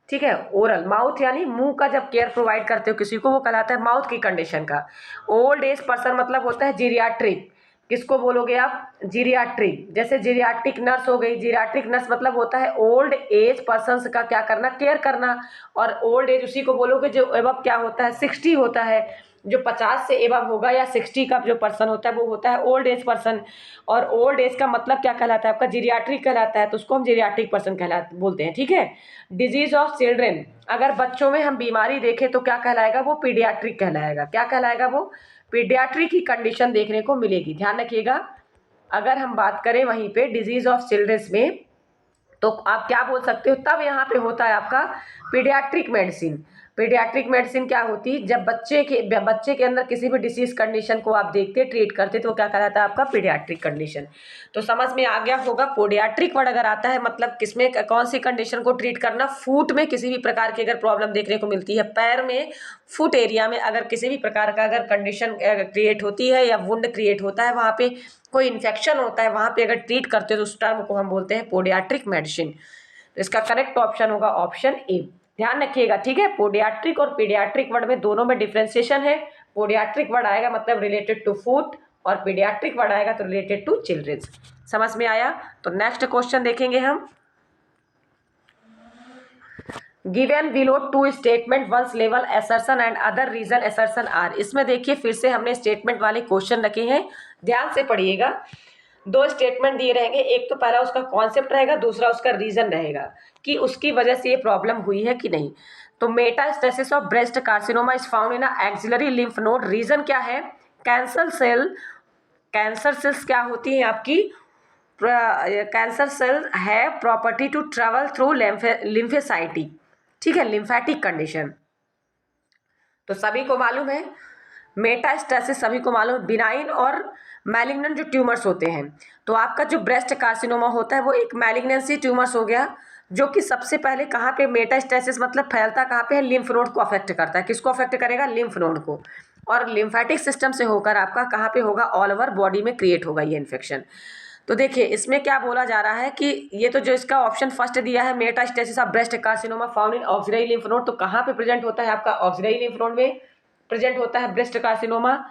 ठीक है, ओरल माउथ यानी मुंह का जब केयर प्रोवाइड करते हो किसी को वो कहलाता है माउथ की कंडीशन का। ओल्ड एज पर्सन मतलब होता है जीरियाट्रिक, किसको बोलोगे आप, जीरियाट्रिक, जैसे जीरियाट्रिक नर्स हो गई, जीरियाट्रिक नर्स मतलब होता है ओल्ड एज पर्सन का क्या करना, केयर करना। और ओल्ड एज उसी को बोलोगे जो एबव क्या होता है, 60 होता है, जो 50 से एबव होगा या 60 का जो पर्सन होता है वो होता है ओल्ड एज पर्सन। और ओल्ड एज का मतलब क्या कहलाता है आपका, जीरियाट्रिक कहलाता है, तो उसको हम जीरियाट्रिक पर्सन बोलते हैं, ठीक है। डिजीज ऑफ चिल्ड्रेन, अगर बच्चों में हम बीमारी देखें तो क्या कहलाएगा, वो पीडियाट्रिक कहलाएगा, क्या कहलाएगा वो, पीडियाट्रिक की कंडीशन देखने को मिलेगी, ध्यान रखिएगा। अगर हम बात करें वहीं पे डिजीज ऑफ चिल्ड्रंस में, तो आप क्या बोल सकते हो, तब यहाँ पे होता है आपका पीडियाट्रिक मेडिसिन। पीडियाट्रिक मेडिसिन क्या होती है, जब बच्चे के अंदर किसी भी डिसीज कंडीशन को आप देखते ट्रीट करते तो वो क्या कहलाता है आपका पीडियाट्रिक कंडीशन। तो समझ में आ गया होगा। पोडियाट्रिक वर्ड अगर आता है मतलब किसमें कौन सी कंडीशन को ट्रीट करना, फूट में किसी भी प्रकार की अगर प्रॉब्लम देखने को मिलती है, पैर में फुट एरिया में अगर किसी भी प्रकार का अगर कंडीशन क्रिएट होती है या वुंड क्रिएट होता है, वहाँ पे कोई इन्फेक्शन होता है, वहाँ पे अगर ट्रीट करते हो तो उस टर्म को हम बोलते हैं पोडियाट्रिक मेडिसिन। तो इसका करेक्ट ऑप्शन होगा ऑप्शन ए। ध्यान रखिएगा, ठीक है। पोडियाट्रिक और पीडियाट्रिक वर्ड में दोनों में डिफ्रेंसिएशन है। पोडियाट्रिक वर्ड आएगा मतलब रिलेटेड टू फूट और पीडियाट्रिक वर्ड आएगा तो रिलेटेड टू चिल्ड्रंस। समझ में आया। तो नेक्स्ट क्वेश्चन देखेंगे हम। Given below two statement once level assertion and other reason assertion R. इसमें देखिए फिर से हमने स्टेटमेंट वाले क्वेश्चन रखे हैं, ध्यान से पढ़िएगा। दो स्टेटमेंट दिए रहेंगे, एक तो पहला उसका कॉन्सेप्ट रहेगा, दूसरा उसका रीजन रहेगा कि उसकी वजह से ये प्रॉब्लम हुई है कि नहीं। तो metastasis of breast carcinoma is found in axillary lymph node. Reason क्या है, कैंसर सेल्स क्या होती है आपकी, कैंसर सेल है property to travel through lymphocyte, ठीक है, लिम्फेटिक कंडीशन। तो सभी को मालूम है मेटास्टेसिस, सभी को मालूम है बिनाइन और मैलिग्नेंट जो ट्यूमर्स होते हैं। तो आपका जो ब्रेस्ट कार्सिनोमा होता है वो एक मैलिग्नेंसी ट्यूमर्स हो गया, जो कि सबसे पहले कहाँ पे मेटास्टेसिस मतलब फैलता कहाँ पे है, लिम्फ नोड को अफेक्ट करता है। किसको अफेक्ट करेगा, लिम्फ नोड को। और लिम्फेटिक सिस्टम से होकर आपका कहाँ पे होगा, ऑल ओवर बॉडी में क्रिएट होगा ये इन्फेक्शन। तो देखिए इसमें क्या बोला जा रहा है कि ये तो जो इसका ऑप्शन फर्स्ट दिया है metastasis of breast carcinoma found in auxiliary lymph node, तो कहाँ पे प्रेजेंट होता है आपका, ऑक्सिलरी लिम्फ नोड में प्रेजेंट होता है ब्रेस्ट कार्सिनोमा।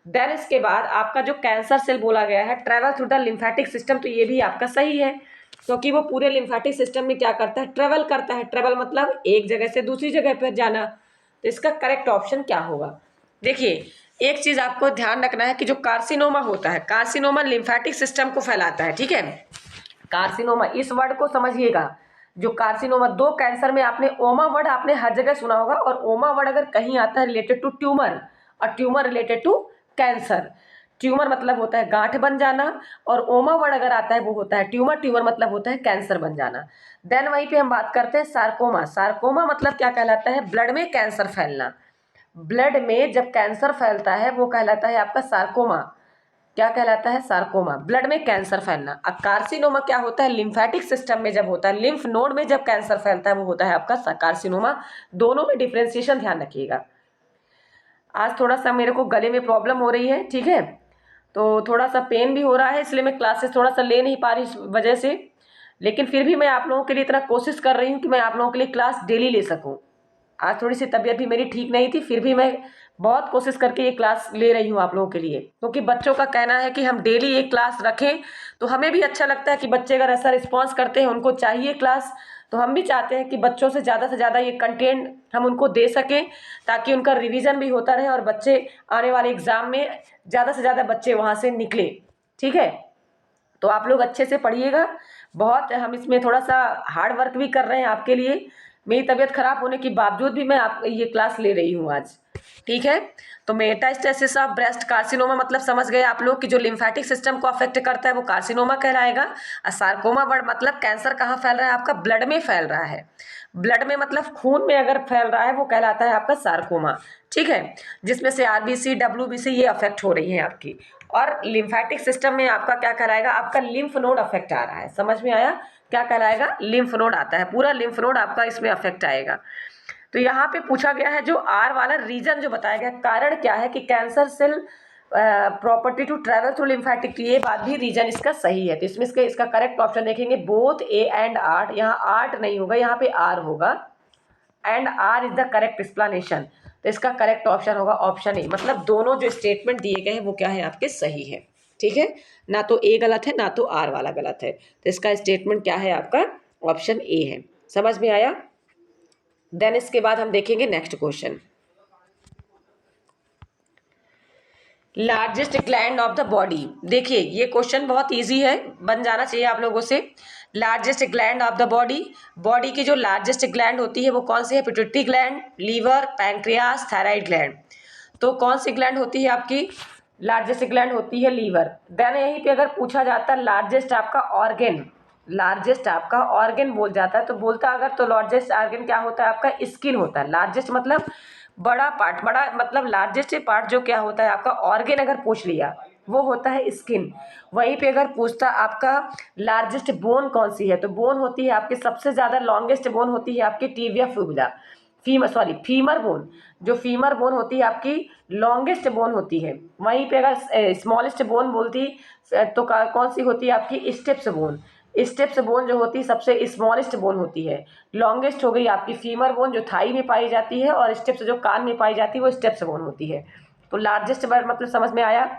देन इसके बाद आपका जो कैंसर सेल बोला गया है travel through the lymphatic system, तो ये भी आपका सही है क्योंकि वो पूरे लिम्फेटिक सिस्टम में क्या करता है, ट्रेवल करता है। ट्रेवल मतलब एक जगह से दूसरी जगह पर जाना। तो इसका करेक्ट ऑप्शन क्या होगा, देखिए एक चीज आपको ध्यान रखना है कि जो कार्सिनोमा होता है, कार्सिनोमा लिम्फेटिक सिस्टम को फैलाता है, ठीक है। कार्सिनोमा इस वर्ड को समझिएगा, जो कार्सिनोमा, दो कैंसर में आपने ओमा वर्ड आपने हर जगह सुना होगा, और ओमा वर्ड अगर कहीं आता है रिलेटेड टू ट्यूमर और tumour related to cancer. Tumour मतलब होता है गांठ बन जाना, और ओमा वर्ड अगर आता है वो होता है ट्यूमर, ट्यूमर मतलब होता है कैंसर बन जाना। देन वहीं पे हम बात करते हैं सार्कोमा। सार्कोमा मतलब क्या कहलाता है, ब्लड में कैंसर फैलना। ब्लड में जब कैंसर फैलता है वो कहलाता है आपका सार्कोमा। क्या कहलाता है, सार्कोमा, ब्लड में कैंसर फैलना। अब कार्सिनोमा क्या होता है, लिम्फेटिक सिस्टम में जब होता है, लिम्फ नोड में जब कैंसर फैलता है वो होता है आपका कार्सिनोमा। दोनों में डिफ्रेंसिएशन ध्यान रखिएगा। आज थोड़ा सा मेरे को गले में प्रॉब्लम हो रही है, ठीक है, तो थोड़ा सा पेन भी हो रहा है, इसलिए मैं क्लासेस थोड़ा सा ले नहीं पा रही इस वजह से। लेकिन फिर भी मैं आप लोगों के लिए इतना कोशिश कर रही हूँ कि मैं आप लोगों के लिए क्लास डेली ले सकूँ। आज थोड़ी सी तबीयत भी मेरी ठीक नहीं थी, फिर भी मैं बहुत कोशिश करके ये क्लास ले रही हूँ आप लोगों के लिए, क्योंकि बच्चों का कहना है कि हम डेली एक क्लास रखें, तो हमें भी अच्छा लगता है कि बच्चे अगर ऐसा रिस्पॉन्स करते हैं, उनको चाहिए क्लास, तो हम भी चाहते हैं कि बच्चों से ज़्यादा ये कंटेंट हम उनको दे सकें, ताकि उनका रिवीजन भी होता रहे और बच्चे आने वाले एग्ज़ाम में ज़्यादा से ज़्यादा बच्चे वहाँ से निकले, ठीक है। तो आप लोग अच्छे से पढ़िएगा। बहुत हम इसमें थोड़ा सा हार्ड वर्क भी कर रहे हैं आपके लिए। मेरी तबीयत खराब होने के बावजूद भी मैं आप ये क्लास ले रही हूँ आज, ठीक है। तो मेटास्टेसिस ऑफ ब्रेस्ट कार्सिनोमा मतलब समझ गए आप लोग कि जो लिम्फेटिक सिस्टम को अफेक्ट करता है वो कार्सिनोमा कहलाएगा। और सार्कोमा वर्ड मतलब कैंसर कहाँ फैल रहा है, आपका ब्लड में फैल रहा है। ब्लड में मतलब खून में अगर फैल रहा है वो कहलाता है आपका सार्कोमा, ठीक है, जिसमें से आरबीसी डब्ल्यूबीसी ये अफेक्ट हो रही है आपकी। और लिम्फेटिक सिस्टम में आपका क्या कहलाएगा, आपका लिम्फ नोड अफेक्ट आ रहा है। समझ में आया, क्या कहलाएगा, लिम्फ नोड आता है, पूरा लिम्फ नोड आपका इसमें अफेक्ट आएगा। तो यहाँ पे पूछा गया है जो आर वाला रीजन जो बताया गया, कारण क्या है कि cancer cell property to travel through lymphatic, ये बात भी रीजन इसका सही है। तो इसमें इसका करेक्ट ऑप्शन देखेंगे बोथ ए एंड आर्ट, यहाँ आर्ट नहीं होगा, यहाँ पे आर होगा, and R is the correct explanation. तो इसका करेक्ट ऑप्शन होगा ऑप्शन ए, मतलब दोनों जो स्टेटमेंट दिए गए हैं वो क्या है आपके सही है, ठीक है, ना तो ए गलत है ना तो आर वाला गलत है। तो इसका स्टेटमेंट क्या है आपका ऑप्शन ए है। समझ में आया। देन इसके बाद हम देखेंगे next question, largest gland of the body. देखिए ये क्वेश्चन बहुत इजी है, बन जाना चाहिए आप लोगों से। Largest gland of the body, body की जो लार्जेस्ट ग्लैंड होती है वो कौन सी है, pituitary gland, liver, pancreas, thyroid gland. तो कौन सी ग्लैंड होती है आपकी, लार्जेस्ट ग्लैंड होती है लीवर। देन यहीं पे अगर पूछा जाता है लार्जेस्ट आपका ऑर्गन, लार्जेस्ट आपका ऑर्गन बोल जाता है, तो बोलता अगर तो लार्जेस्ट ऑर्गन क्या होता है आपका, स्किन होता है। लार्जेस्ट मतलब बड़ा पार्ट, बड़ा मतलब लार्जेस्ट पार्ट जो क्या होता है आपका ऑर्गन अगर पूछ लिया वो होता है स्किन। वहीं पे अगर पूछता आपका लार्जेस्ट बोन कौन सी है, तो बोन होती है आपकी सबसे ज़्यादा लॉन्गेस्ट बोन होती है आपकी टिबिया फिबुला, फीमर बोन। जो फीमर बोन होती है आपकी लॉन्गेस्ट बोन होती है। वहीं पे अगर स्मॉलेस्ट बोन बोलती तो कौन सी होती है आपकी स्टेप्स बोन। स्टेप्स बोन जो होती है सबसे स्मॉलेस्ट बोन होती है। लॉन्गेस्ट हो गई आपकी फीमर बोन जो थाई में पाई जाती है, और स्टेप्स जो कान में पाई जाती है वो स्टेप्स बोन होती है। तो लार्जेस्ट वर्ड मतलब समझ में आया।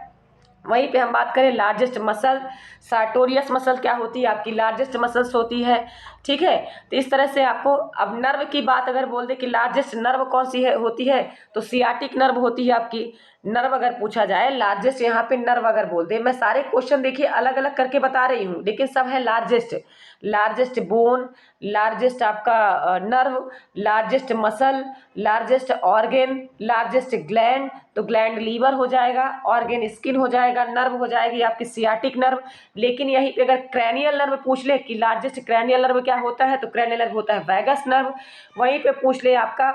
वहीं पे हम बात करें लार्जेस्ट मसल, सार्टोरियस मसल क्या होती है आपकी लार्जेस्ट मसल्स होती है। ठीक है, तो इस तरह से आपको अब नर्व की बात अगर बोल दे कि लार्जेस्ट नर्व कौन सी है होती है, तो सियाटिक नर्व होती है आपकी। नर्व अगर पूछा जाए लार्जेस्ट, यहाँ पे नर्व अगर बोल दे, मैं सारे क्वेश्चन देखिए अलग अलग करके बता रही हूँ लेकिन सब है लार्जेस्ट। लार्जेस्ट बोन, लार्जेस्ट आपका nerve, largest muscle, largest organ, largest gland, तो ग्लैंड लीवर हो जाएगा, ऑर्गेन स्किन हो जाएगा, नर्व हो जाएगी आपकी सियाटिक नर्व। लेकिन यहीं पे अगर क्रैनियल नर्व पूछ ले कि लार्जेस्ट क्रैनियल नर्व क्या होता है, तो क्रैनियल नर्व होता है वैगस नर्व। वहीं पे पूछ ले आपका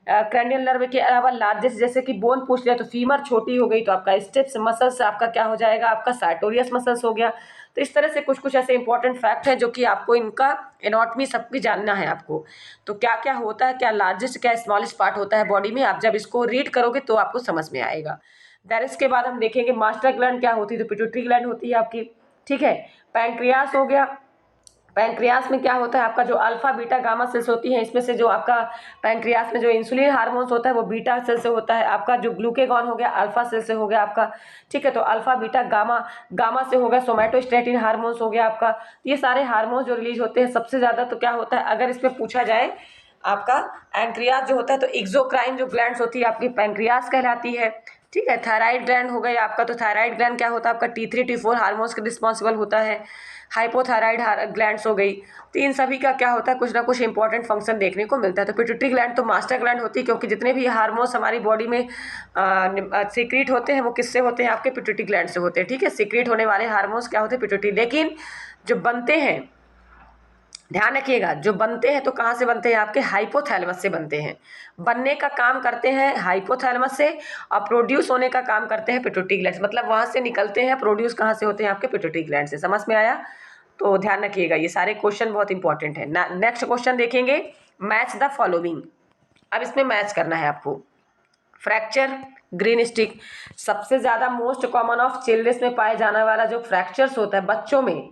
क्रैनियल नर्व के अलावा लार्जेस्ट जैसे कि बोन पूछ लिया तो फीमर छोटी हो गई, तो आपका स्टेप्स मसल्स आपका क्या हो जाएगा आपका सार्टोरियस मसल्स हो गया। तो इस तरह से कुछ कुछ ऐसे इंपॉर्टेंट फैक्ट है जो कि आपको इनका एनाटॉमी सब कुछ जानना है आपको। तो क्या क्या होता है, क्या लार्जेस्ट क्या स्मॉलेस्ट पार्ट होता है बॉडी में, आप जब इसको रीड करोगे तो आपको समझ में आएगा। देन इसके बाद हम देखेंगे मास्टर ग्लैंड क्या होती है, तो पिट्यूटरी ग्लैंड होती है आपकी। ठीक है, पैंक्रियास हो गया। पैंक्रियास में क्या होता है आपका जो अल्फा बीटा गामा सेल्स होती है, इसमें से जो आपका पैंक्रियास में जो इंसुलिन हार्मोन्स होता है वो बीटा सेल से होता है। आपका जो ग्लूकेगॉन हो गया अल्फा सेल से हो गया आपका। ठीक है, तो अल्फा बीटा गामा, गामा से हो गया सोमैटोस्टैटिन हार्मोन्स हो गया आपका। ये सारे हार्मोन्स जो रिलीज होते हैं सबसे ज़्यादा, तो क्या होता है अगर इसमें पूछा जाए आपका पैंक्रियास जो होता है, तो एक्सोक्राइन जो ग्लैंड्स होती है आपकी पैंक्रियास कहलाती है। ठीक है, थायराइड ग्लैंड हो गई आपका, तो थायराइड ग्लैंड क्या होता है आपका T3 T4 हार्मोन्स के रिस्पॉन्सिबल होता है। हाइपोथायराइड ग्लैंड्स हो गई। तो इन सभी का क्या होता है कुछ ना कुछ इंपॉर्टेंट फंक्शन देखने को मिलता है। तो पिट्यूटरी ग्लैंड तो मास्टर ग्लैंड होती है, क्योंकि जितने भी हार्मोन्स हमारी बॉडी में सीक्रेट होते हैं वो किससे होते हैं आपके पिट्यूटरी ग्लैंड से होते हैं। ठीक है, सीक्रेट होने वाले हार्मोन्स क्या होते हैं पिट्यूटरी। लेकिन जो बनते हैं, ध्यान रखिएगा, जो बनते हैं तो कहाँ से बनते हैं आपके हाइपोथैलेमस से बनते हैं। बनने का काम करते हैं हाइपोथैलेमस से, और प्रोड्यूस होने का काम करते हैं पिट्यूटरी ग्लैंड से। मतलब वहाँ से निकलते हैं, प्रोड्यूस कहाँ से होते हैं आपके पिट्यूटरी ग्लैंड से। समझ में आया। तो ध्यान रखिएगा, ये सारे क्वेश्चन बहुत इंपॉर्टेंट है। नेक्स्ट क्वेश्चन देखेंगे, मैच द फॉलोइंग। अब इसमें मैच करना है आपको। फ्रैक्चर, ग्रीन स्टिक, सबसे ज़्यादा मोस्ट कॉमन ऑफ चिल्ड्रंस में पाए जाने वाला जो फ्रैक्चर्स होता है बच्चों में,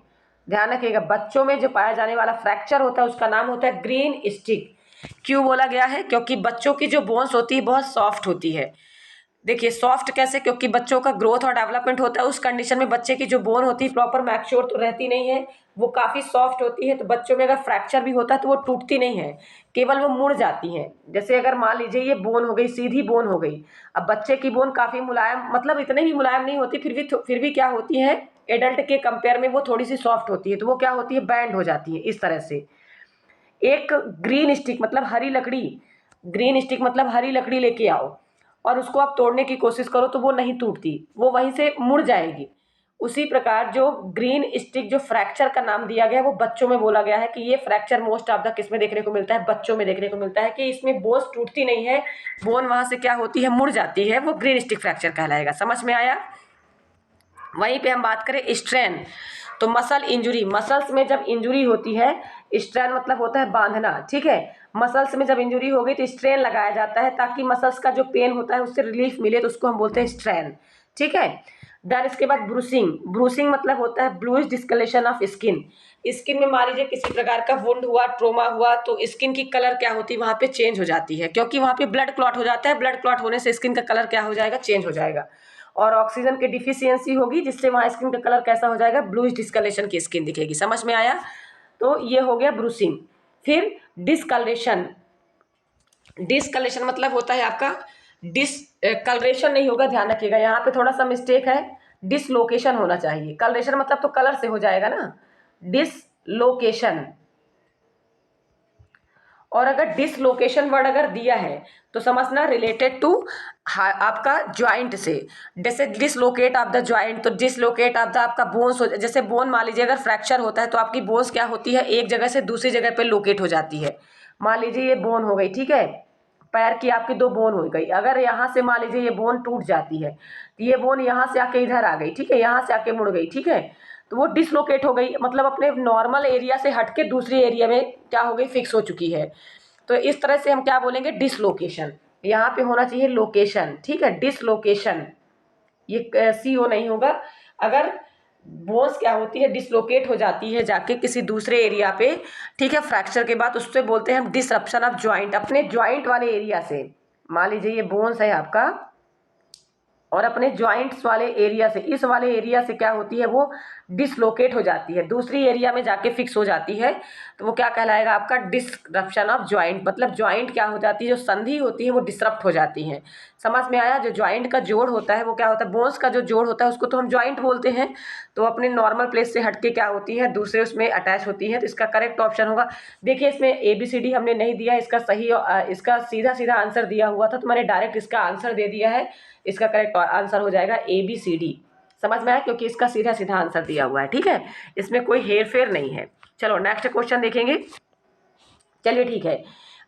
ध्यान रखिएगा, बच्चों में जो पाया जाने वाला फ्रैक्चर होता है उसका नाम होता है ग्रीन स्टिक। क्यों बोला गया है, क्योंकि बच्चों की जो बोन्स होती है बहुत सॉफ्ट होती है। देखिए सॉफ्ट कैसे, क्योंकि बच्चों का ग्रोथ और डेवलपमेंट होता है, उस कंडीशन में बच्चे की जो बोन होती है प्रॉपर मैच्योर तो रहती नहीं है, वो काफ़ी सॉफ्ट होती है। तो बच्चों में अगर फ्रैक्चर भी होता है तो वो टूटती नहीं है, केवल वो मुड़ जाती हैं। जैसे अगर मान लीजिए ये बोन हो गई, सीधी बोन हो गई। अब बच्चे की बोन काफ़ी मुलायम, मतलब इतने भी मुलायम नहीं होती, फिर भी क्या होती है एडल्ट के कंपेयर में वो थोड़ी सी सॉफ्ट होती है, तो वो क्या होती है बैंड हो जाती है इस तरह से। एक ग्रीन स्टिक मतलब हरी लकड़ी, ग्रीन स्टिक मतलब हरी लकड़ी लेके आओ और उसको आप तोड़ने की कोशिश करो तो वो नहीं टूटती, वो वहीं से मुड़ जाएगी। उसी प्रकार जो ग्रीन स्टिक जो फ्रैक्चर का नाम दिया गया है वो बच्चों में बोला गया है कि ये फ्रैक्चर मोस्ट ऑफ द किस में देखने को मिलता है, बच्चों में देखने को मिलता है कि इसमें बोन्स टूटती नहीं है, बोन वहां से क्या होती है मुड़ जाती है, वो ग्रीन स्टिक फ्रैक्चर कहलाएगा। समझ में आया। वहीं पे हम बात करें स्ट्रेन, तो मसल इंजुरी, मसल्स में जब इंजुरी होती है, स्ट्रेन मतलब होता है बांधना। ठीक है, मसल्स में जब इंजुरी हो गई तो स्ट्रेन लगाया जाता है ताकि मसल्स का जो पेन होता है उससे रिलीफ मिले, तो उसको हम बोलते हैं स्ट्रेन। ठीक है, देन इसके बाद ब्रूसिंग, ब्रूसिंग मतलब होता है ब्लूइश डिस्कलेशन ऑफ स्किन। स्किन में मान लीजिए किसी प्रकार का वुंड हुआ, ट्रोमा हुआ, तो स्किन की कलर क्या होती है वहाँ पे चेंज हो जाती है, क्योंकि वहाँ पे ब्लड क्लॉट हो जाता है, ब्लड क्लॉट होने से स्किन का कलर क्या हो जाएगा चेंज हो जाएगा, और ऑक्सीजन की डिफिशियंसी होगी जिससे वहाँ स्किन का कलर कैसा हो जाएगा ब्लूइश डिस्कलेशन की स्किन दिखेगी। समझ में आया। तो ये हो गया ब्रूसिंग। फिर डिस्कलरेशन, डिस्कलरेशन मतलब होता है आपका डिसकलरेशन नहीं होगा, ध्यान रखिएगा यहाँ पे थोड़ा सा मिस्टेक है, डिसलोकेशन होना चाहिए। कलरेशन मतलब तो कलर से हो जाएगा ना, डिसलोकेशन। और अगर डिसलोकेशन वर्ड अगर दिया है तो समझना रिलेटेड टू आपका ज्वाइंट से, जैसे डिसलोकेट ऑफ द ज्वाइंट, तो डिसलोकेट ऑफ द आपका बोन्स हो, जैसे बोन मान लीजिए अगर फ्रैक्चर होता है तो आपकी बोन्स क्या होती है, एक जगह से दूसरी जगह पे लोकेट हो जाती है। मान लीजिए ये बोन हो गई, ठीक है, पैर की आपकी दो बोन हो गई, अगर यहाँ से मान लीजिए ये बोन टूट जाती है तो ये बोन यहाँ से आके इधर आ गई, ठीक है, यहाँ से आके मुड़ गई, ठीक है, तो वो डिसलोकेट हो गई, मतलब अपने नॉर्मल एरिया से हट के दूसरी एरिया में क्या हो गई, फिक्स हो चुकी है। तो इस तरह से हम क्या बोलेंगे, डिसलोकेशन। यहाँ पे होना चाहिए लोकेशन, ठीक है, डिसलोकेशन, ये सी ओ नहीं होगा। अगर बोन्स क्या होती है, डिसलोकेट हो जाती है जाके किसी दूसरे एरिया पे, ठीक है, फ्रैक्चर के बाद, उससे बोलते हैं हम डिसरप्शन ऑफ ज्वाइंट, अपने ज्वाइंट वाले एरिया से। मान लीजिए ये बोन्स है आपका और अपने ज्वाइंट्स वाले एरिया से, इस वाले एरिया से क्या होती है, वो डिसलोकेट हो जाती है, दूसरी एरिया में जाके फिक्स हो जाती है, तो वो क्या कहलाएगा आपका, डिसरप्शन ऑफ ज्वाइंट। मतलब ज्वाइंट क्या हो जाती है, जो संधि होती है वो डिसरप्ट हो जाती है। समझ में आया? जो ज्वाइंट का जोड़ होता है वो क्या होता है, बोन्स का जो जोड़ होता है उसको तो हम ज्वाइंट बोलते हैं, तो अपने नॉर्मल प्लेस से हटके क्या होती है, दूसरे उसमें अटैच होती है, तो इसका करेक्ट ऑप्शन होगा। देखिए इसमें ABCD हमने नहीं दिया, इसका सही इसका सीधा सीधा आंसर दिया हुआ था, तो मैंने डायरेक्ट इसका आंसर दे दिया है। इसका करेक्ट आंसर हो जाएगा ABCD। समझ में आया? क्योंकि इसका सीधा सीधा आंसर दिया हुआ है, ठीक है, इसमें कोई हेर फेर नहीं है। चलो नेक्स्ट क्वेश्चन देखेंगे। चलिए ठीक है,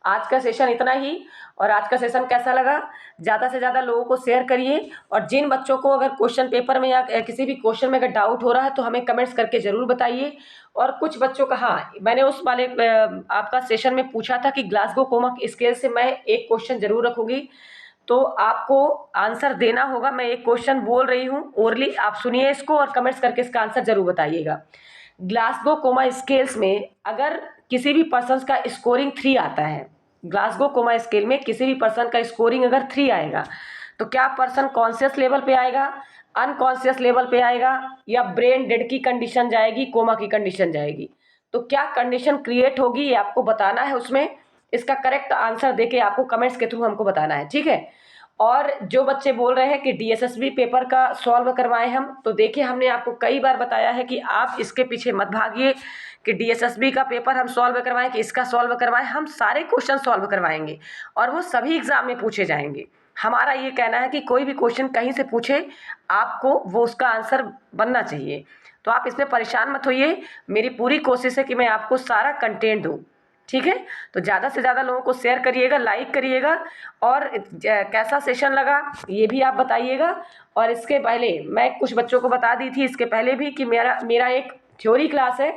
आज का सेशन इतना ही। और आज का सेशन कैसा लगा, ज़्यादा से ज़्यादा लोगों को शेयर करिए। और जिन बच्चों को अगर क्वेश्चन पेपर में या किसी भी क्वेश्चन में अगर डाउट हो रहा है तो हमें कमेंट्स करके ज़रूर बताइए। और कुछ बच्चों का, हाँ, मैंने उस वाले आपका सेशन में पूछा था कि ग्लासगो कोमा स्केल से मैं एक क्वेश्चन जरूर रखूंगी, तो आपको आंसर देना होगा। मैं एक क्वेश्चन बोल रही हूँ ओरली, आप सुनिए इसको और कमेंट्स करके इसका आंसर जरूर बताइएगा। ग्लासगो कोमा स्केल्स में अगर किसी भी पर्सन का स्कोरिंग 3 आता है, ग्लासगो कोमा स्केल में किसी भी पर्सन का स्कोरिंग अगर 3 आएगा, तो क्या पर्सन कॉन्शियस लेवल पे आएगा, अनकॉन्शियस लेवल पे आएगा, या ब्रेन डेड की कंडीशन जाएगी, कोमा की कंडीशन जाएगी, तो क्या कंडीशन क्रिएट होगी ये आपको बताना है। उसमें इसका करेक्ट आंसर देके आपको कमेंट्स के थ्रू हमको बताना है, ठीक है। और जो बच्चे बोल रहे हैं कि DSSB पेपर का सॉल्व करवाएं हम, तो देखिए हमने आपको कई बार बताया है कि आप इसके पीछे मत भागिए कि DSSB का पेपर हम सॉल्व करवाएं कि इसका सॉल्व करवाएं। हम सारे क्वेश्चन सॉल्व करवाएंगे और वो सभी एग्जाम में पूछे जाएंगे। हमारा ये कहना है कि कोई भी क्वेश्चन कहीं से पूछे, आपको वो उसका आंसर बनना चाहिए। तो आप इसमें परेशान मत होइए, मेरी पूरी कोशिश है कि मैं आपको सारा कंटेंट दूँ, ठीक है। तो ज़्यादा से ज़्यादा लोगों को शेयर करिएगा, लाइक करिएगा, और कैसा सेशन लगा ये भी आप बताइएगा। और इसके पहले मैं कुछ बच्चों को बता दी थी इसके पहले भी कि मेरा एक थ्योरी क्लास है,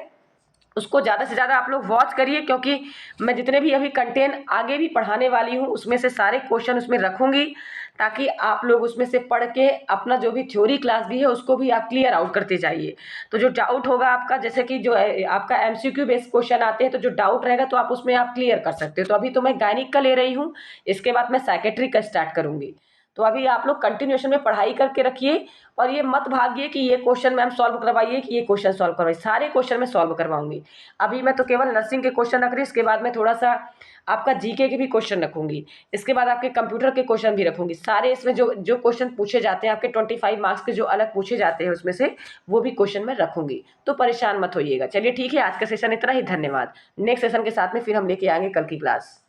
उसको ज़्यादा से ज़्यादा आप लोग वॉच करिए, क्योंकि मैं जितने भी अभी कंटेंट आगे भी पढ़ाने वाली हूँ उसमें से सारे क्वेश्चन उसमें रखूँगी, ताकि आप लोग उसमें से पढ़ के अपना जो भी थ्योरी क्लास भी है उसको भी आप क्लियर आउट करते जाइए। तो जो डाउट होगा आपका, जैसे कि जो आपका MCQ बेस्ड क्वेश्चन आते हैं, तो जो डाउट रहेगा तो आप उसमें आप क्लियर कर सकते हो। तो अभी तो मैं गायनिक का ले रही हूँ, इसके बाद मैं साइकेट्री का स्टार्ट करूँगी। तो अभी आप लोग कंटिन्यूएशन में पढ़ाई करके रखिए, और ये मत भागिए कि ये क्वेश्चन मैम सॉल्व करवाइए कि ये क्वेश्चन सॉल्व करवाइए, सारे क्वेश्चन मैं सॉल्व करवाऊंगी। अभी मैं तो केवल नर्सिंग के क्वेश्चन रख रही हूँ, इसके बाद मैं थोड़ा सा आपका GK के भी क्वेश्चन रखूंगी, इसके बाद आपके कंप्यूटर के क्वेश्चन भी रखूंगी। सारे इसमें जो जो क्वेश्चन पूछे जाते हैं आपके 25 मार्क्स के जो अलग पूछे जाते हैं उसमें से वो भी क्वेश्चन मैं रखूंगी, तो परेशान मत होइएगा। चलिए ठीक है, आज का सेशन इतना ही, धन्यवाद। नेक्स्ट सेशन के साथ में फिर हम लेके आएंगे कल की क्लास।